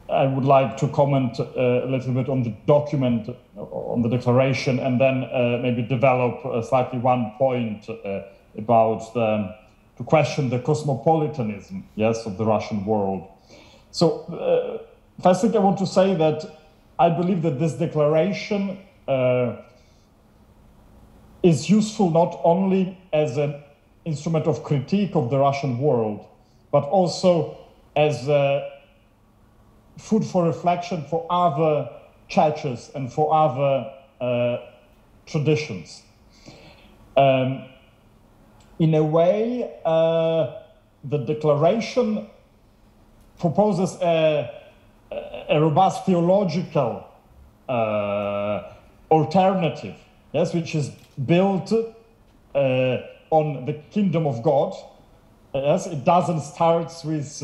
I would like to comment a little bit on the document, on the declaration, and then maybe develop slightly one point about to question the cosmopolitanism, of the Russian world. So first thing I want to say that I believe that this declaration is useful not only as an instrument of critique of the Russian world, but also as food for reflection for other churches and for other traditions. In a way, the declaration proposes a robust theological alternative, yes, which is built on the kingdom of God. Yes, it doesn't start with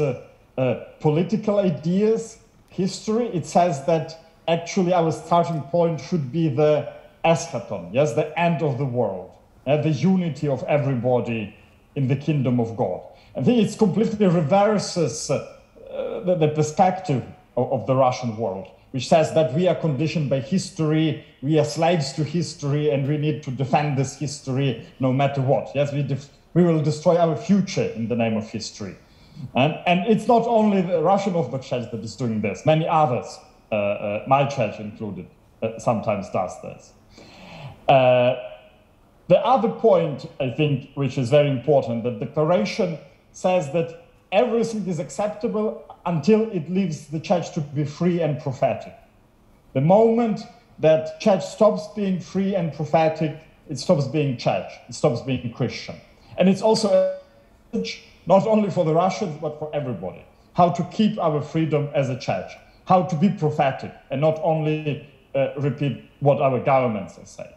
political ideas, history. It says that actually our starting point should be the eschaton, yes, the end of the world, the unity of everybody in the kingdom of God. I think it completely reverses the perspective of the Russian world, which says that we are conditioned by history, we are slaves to history, and we need to defend this history no matter what. Yes, we will destroy our future in the name of history. And it's not only the Russian Orthodox Church that is doing this, many others, my church included, sometimes does this. The other point, I think, which is very important, the declaration says that everything is acceptable until it leaves the church to be free and prophetic. The moment that church stops being free and prophetic, it stops being church, it stops being Christian. And it's also a message not only for the Russians, but for everybody, how to keep our freedom as a church, how to be prophetic and not only repeat what our governments are saying.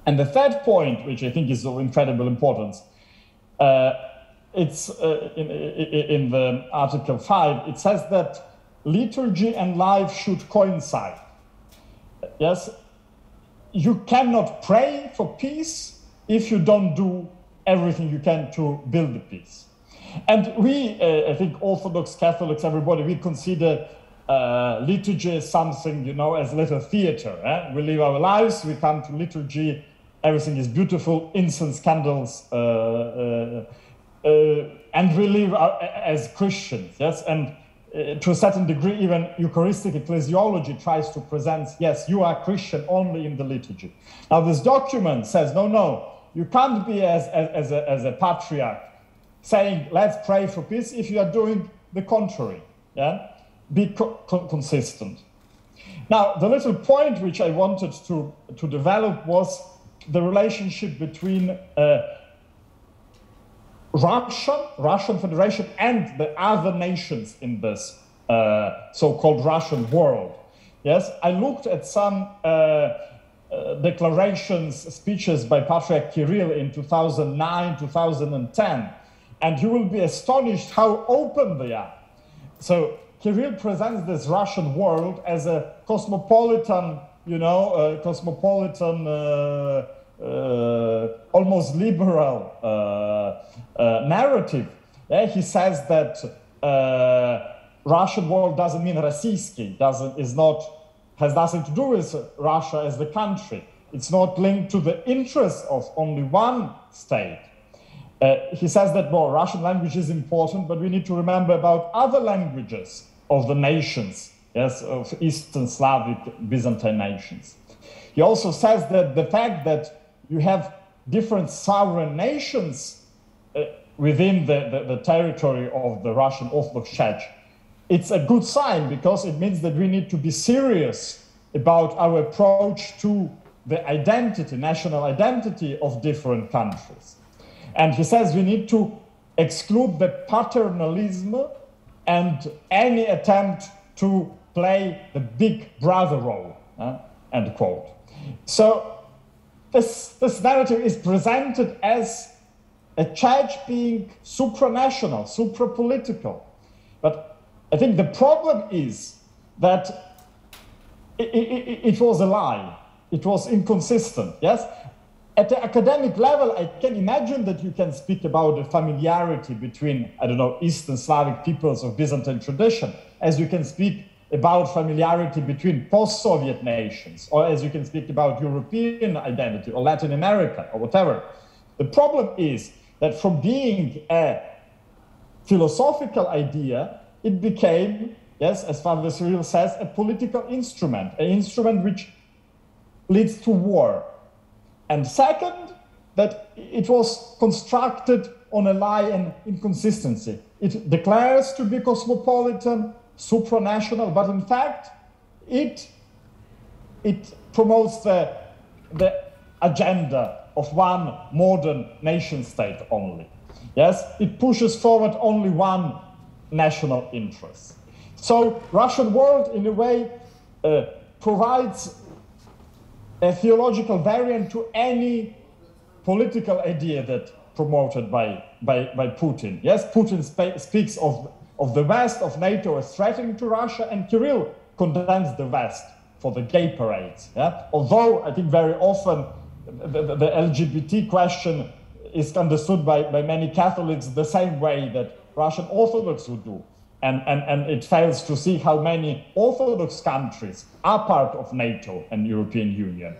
And the third point, which I think is of incredible importance, it's in the Article 5, it says that liturgy and life should coincide. Yes, you cannot pray for peace if you don't do everything you can to build the peace. And we, I think Orthodox, Catholics, everybody, we consider liturgy as something, you know, as a little theater. We live our lives, we come to liturgy, everything is beautiful, incense, candles, and we live as Christians, yes? And to a certain degree, even Eucharistic ecclesiology tries to present, yes, you are Christian only in the liturgy. Now, this document says, no, you can't be as a patriarch saying, let's pray for peace if you are doing the contrary, yeah? Be consistent. Now, the little point which I wanted to develop was the relationship between Russian Federation and the other nations in this so-called Russian world. Yes, I looked at some declarations, speeches by Patriarch Kirill in 2009, 2010, and you will be astonished how open they are. So Kirill presents this Russian world as a cosmopolitan, you know, almost liberal narrative. Yeah, he says that Russian world doesn't mean Российский, has nothing to do with Russia as the country. It's not linked to the interests of only one state. He says that, well, Russian language is important, but we need to remember about other languages of the nations, yes, of Eastern Slavic Byzantine nations. He also says that the fact that you have different sovereign nations within the territory of the Russian Orthodox Church, it's a good sign because it means that we need to be serious about our approach to the identity, national identity of different countries. And he says we need to exclude the paternalism and any attempt to play the big brother role, end quote. So this narrative is presented as a church being supranational, suprapolitical. But I think the problem is that it was a lie. It was inconsistent, yes? At the academic level, I can imagine that you can speak about the familiarity between, I don't know, Eastern Slavic peoples of Byzantine tradition, as you can speak about familiarity between post-Soviet nations, or as you can speak about European identity, or Latin America, or whatever. The problem is that from being a philosophical idea, it became, yes, as Father Cyril says, a political instrument, an instrument which leads to war. And second, that it was constructed on a lie and inconsistency. It declares to be cosmopolitan, supranational, but in fact, it promotes the agenda of one modern nation state only. Yes, it pushes forward only one national interest. So Russian world, in a way, provides a theological variant to any political idea that promoted by Putin. Yes, Putin speaks of the West, of NATO as threatening to Russia, and Kirill condemns the West for the gay parades. Yeah? Although I think very often the LGBT question is understood by many Catholics the same way that Russian Orthodox would do. And it fails to see how many Orthodox countries are part of NATO and European Union.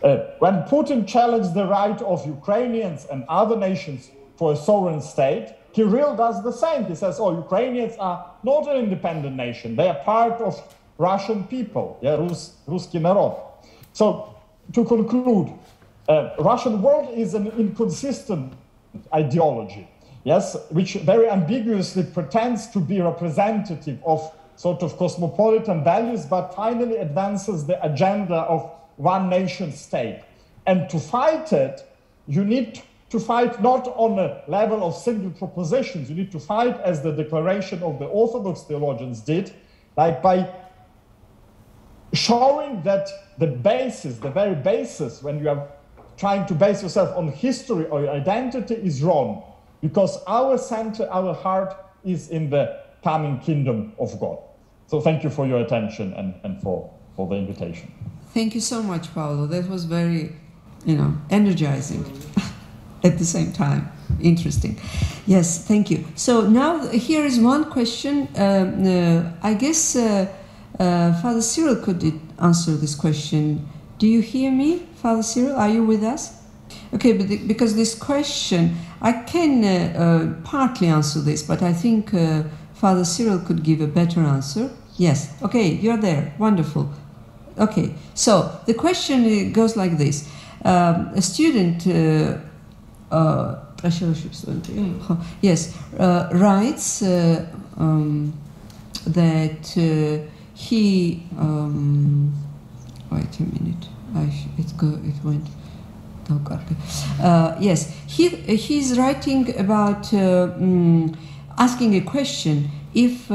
When Putin challenged the right of Ukrainians and other nations for a sovereign state, Kirill does the same. He says, oh, Ukrainians are not an independent nation. They are part of Russian people, yeah, Ruski narod. So, to conclude, Russian world is an inconsistent ideology, yes, which very ambiguously pretends to be representative of sort of cosmopolitan values, but finally advances the agenda of one nation state. And to fight it, you need to fight not on a level of single propositions. You need to fight, as the declaration of the Orthodox theologians did, like by showing that the basis, the very basis, when you are trying to base yourself on history or identity, is wrong. Because our center, our heart is in the coming kingdom of God. So thank you for your attention and for the invitation. Thank you so much, Paolo. That was very, energizing at the same time. Interesting. Yes, thank you. So now here is one question. I guess Father Cyril could answer this question. Do you hear me, Father Cyril? Are you with us? Okay, but because this question, I can partly answer this, but I think Father Cyril could give a better answer. Yes, okay, you're there. Wonderful. Okay, so the question goes like this. A student, yes, writes that he, wait a minute, it went. Yes, he's writing about asking a question if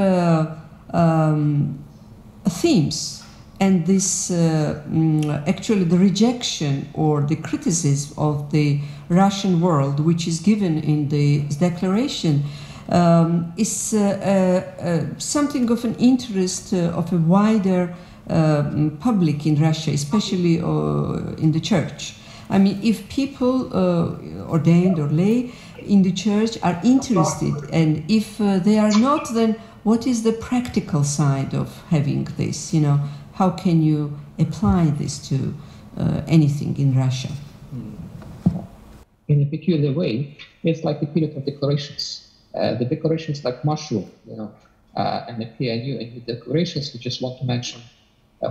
themes and this actually the rejection or the criticism of the Russian world, which is given in the declaration, is something of an interest of a wider public in Russia, especially in the church. I mean, if people ordained or lay in the church are interested, and if they are not, then what is the practical side of having this? How can you apply this to anything in Russia? In a peculiar way, it's like the period of declarations. The declarations like mushroom, and appear new declarations. We just want to mention,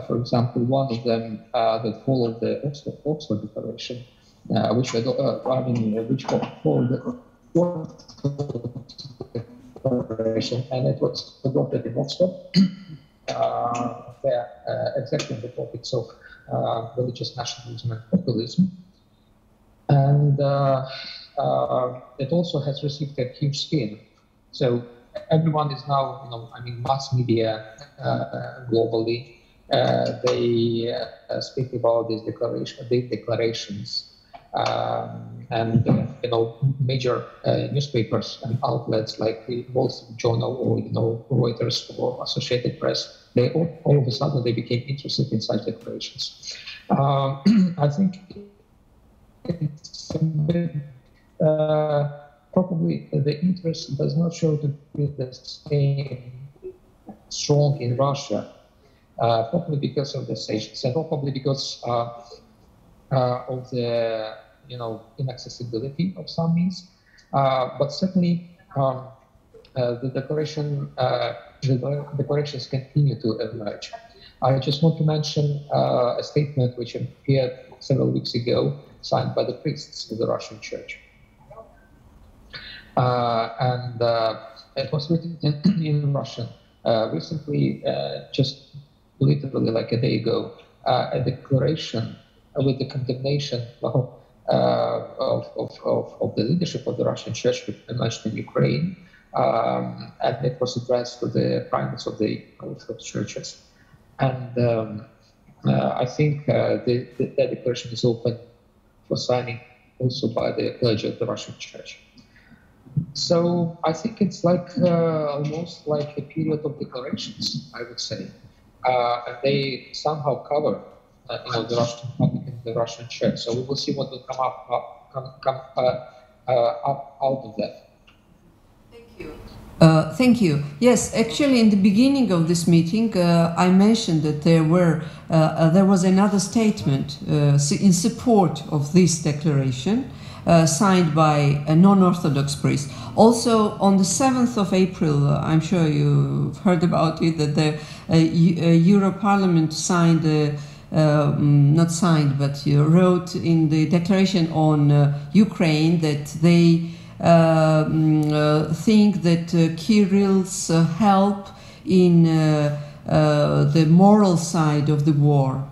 for example, one of them that followed the Oxford Declaration, which followed the Declaration, and it was adopted in Oxford. They're exactly on the topics of religious nationalism and populism. And it also has received a huge spin. So everyone is now, mass media globally, they speak about these declarations, and major newspapers and outlets like the Wall Street Journal or Reuters or Associated Press, they all of a sudden they became interested in such declarations. I think it's a bit, probably the interest does not show to be the same strong in Russia, probably because of the sanctions and probably because of the inaccessibility of some means, but certainly the declarations continue to emerge. I just want to mention a statement which appeared several weeks ago, signed by the priests of the Russian Church. And it was written in Russian. Recently, just literally like a day ago, a declaration with the condemnation of the leadership of the Russian Church, which mentioned in Ukraine, and it was addressed to the primates of the Orthodox churches. And I think that declaration is open for signing also by the clergy of the Russian Church. So I think it's like almost like a period of declarations, I would say, and they somehow cover, the Russian public and the Russian Church. So we will see what will come up out of that. Thank you. Thank you. Yes, actually, in the beginning of this meeting, I mentioned that there was another statement in support of this declaration. Signed by a non-Orthodox priest. Also, on the 7th of April, I'm sure you've heard about it, that the Euro Parliament signed, not signed, but wrote in the declaration on Ukraine that they think that Kirill's help in the moral side of the war,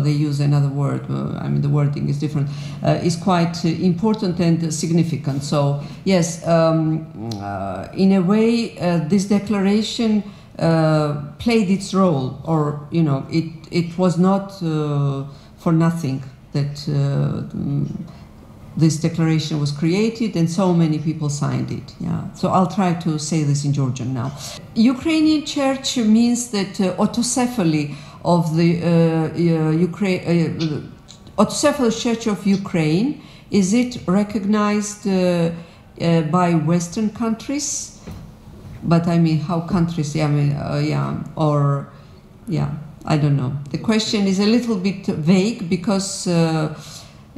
they use another word, the wording is different, is quite important and significant. So, yes, in a way, this declaration played its role, or, it was not for nothing that this declaration was created and so many people signed it. Yeah. So I'll try to say this in Georgian now. Ukrainian church means that autocephaly of the autocephalous Church of Ukraine, is it recognized by Western countries? But how countries? I don't know. The question is a little bit vague because.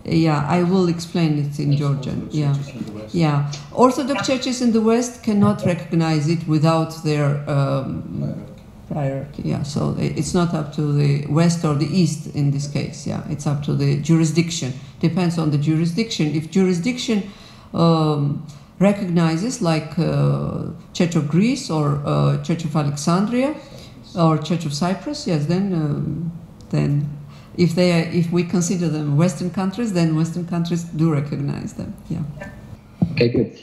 I will explain it in Georgian. Orthodox churches in the West cannot recognize it without their priority. So it's not up to the West or the East in this case. It's up to the jurisdiction. Depends on the jurisdiction. If jurisdiction recognizes, like Church of Greece or Church of Alexandria or Church of Cyprus, yes, then. If we consider them Western countries, then Western countries do recognize them. Okay, good.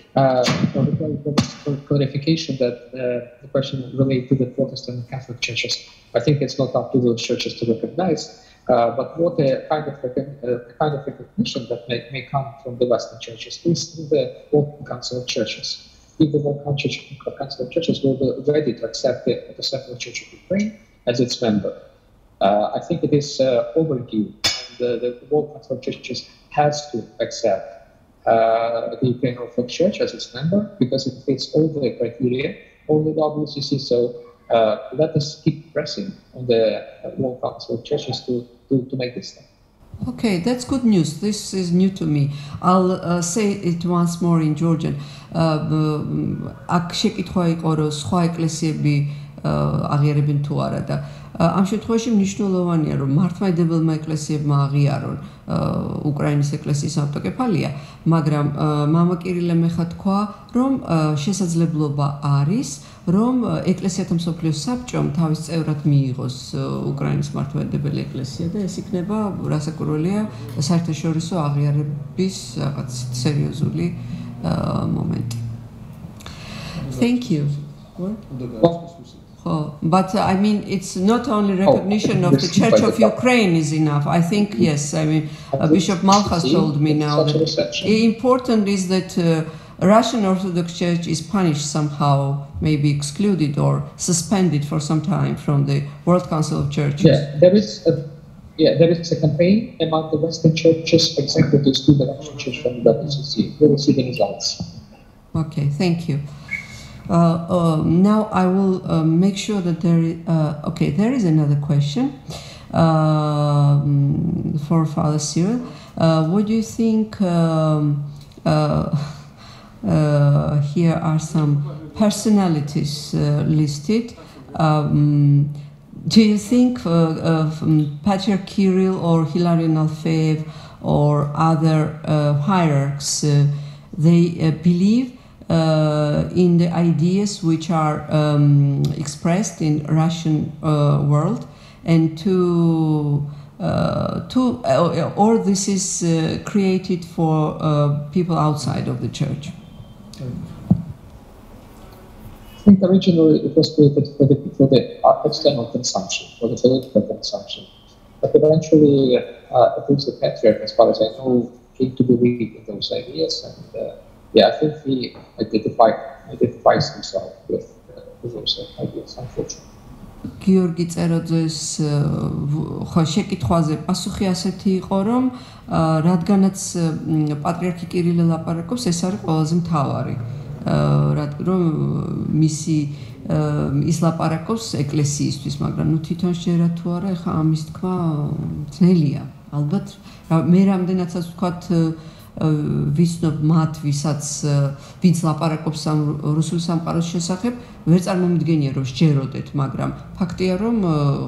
For clarification, that the question related to the Protestant and Catholic churches, I think it's not up to those churches to recognize, but what a kind of recognition that may come from the Western churches is through the World Council of Churches. If the World Council of Churches will be ready to accept the Secular Church of Ukraine as its member. I think it is overdue, and the World Council of Churches has to accept the Ukrainian Orthodox Church as its member because it fits all the criteria, all the WCC. So let us keep pressing on the World Council of Churches to make this step. Okay, that's good news. This is new to me. I'll say it once more in Georgian. აქ შეკითხვა იყო რომ სხვა ეკლესიები აღიარებენ თუ არა და ამ შემთხვევაში მნიშვნელოვანია რომ მართლმადიდებელმა ეკლესიებმა აღიარონ უკრაინის ეკლესიის ავტოკეფალია, მაგრამ მამა კირილემ ეხა თქვა რომ შესაძლებლობა არის რომ ეკლესიათა მსოფლიოს საბჭომ თავის წევრად მიიღოს უკრაინის მართლმადიდებელი ეკლესია და ეს იქნება რასაკვირველია საერთაშორისო აღიარების რაღაც სერიოზული momenti. Thank you. But I mean, it's not only recognition of the Church of Ukraine is enough. I think, yes, I mean, Bishop Malchus told me now that important is that Russian Orthodox Church is punished somehow, maybe excluded or suspended for some time from the World Council of Churches. There is a campaign among the Western churches exactly to exclude the Russian Church from the WCC. We will see the results. Okay, thank you. Now I will make sure that there is, there is another question for Father Cyril. What do you think, here are some personalities listed. do you think Patriarch Kirill or Hilarion Alfeev or other hierarchs, they believe in the ideas which are expressed in Russian world, and or this is created for people outside of the church? I think originally it was created for the external consumption, for the political consumption. But eventually, at least the Patriarch, as far as I know, came to believe in those ideas, and I think he identifies himself with those ideas, unfortunately. გიორგი წეროძეს ხო შეკითხვაზე პასუხი ასეთი იყო, რომ რადგანაც პატრიარქი კირილე ლაპარაკობს, ეს არის ყველაზე მთავარი, რომ მისი ის ლაპარაკობს ეკლესიისთვის, მაგრამ ნუ თვითონ შეერა თუ არა, ეხა ამის თქვა ძნელია. ალბათ მე რამდენადაც ვთქვათ ვიცნობ მათ, ვინც ლაპარაკობს ამ რუსული სამყაროს შესახებ, ვერ წარმომიდგენია რომ სჯეროდეთ, მაგრამ ფაქტია რომ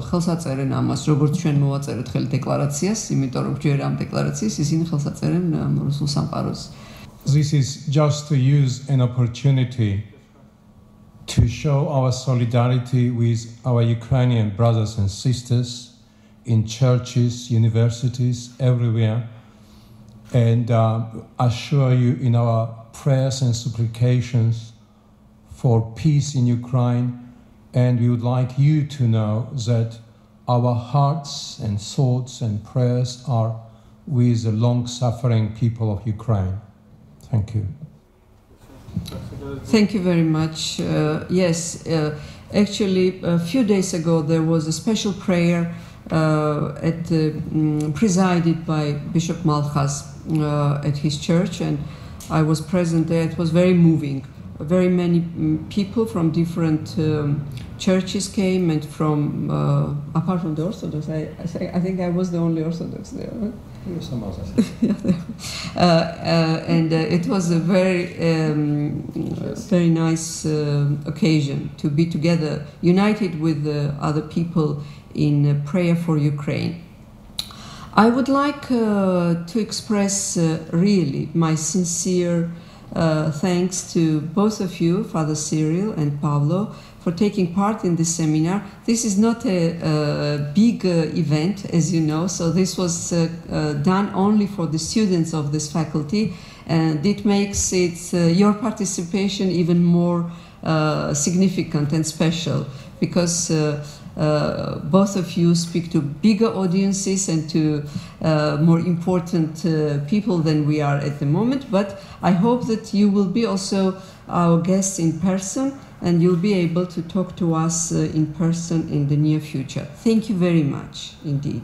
ხელს აწერენ ამას, როგორც ჩვენ მოაწერეთ ხელი დეკლარაციას, იმიტომ რომ ჯერ ამ დეკლარაციას ისინი ხელს აწერენ რუსულ სამყაროს. This is just to use an opportunity to show our solidarity with our Ukrainian brothers and sisters in churches, universities, everywhere, and assure you in our prayers and supplications for peace in Ukraine. And we would like you to know that our hearts and thoughts and prayers are with the long-suffering people of Ukraine. Thank you. Thank you very much. Yes, actually, a few days ago there was a special prayer presided by Bishop Malchas at his church, and I was present there. It was very moving. Very many people from different churches came, and from apart from the Orthodox, I think I was the only Orthodox there. Right? And it was a very nice occasion to be together, united with other people in prayer for Ukraine. I would like to express really my sincere thanks to both of you, Father Cyril and Pablo, for taking part in this seminar. This is not a big event, as you know, so this was done only for the students of this faculty, and it makes your participation even more significant and special, because both of you speak to bigger audiences and to more important people than we are at the moment, but I hope that you will be also our guests in person, and you'll be able to talk to us in person in the near future. Thank you very much indeed.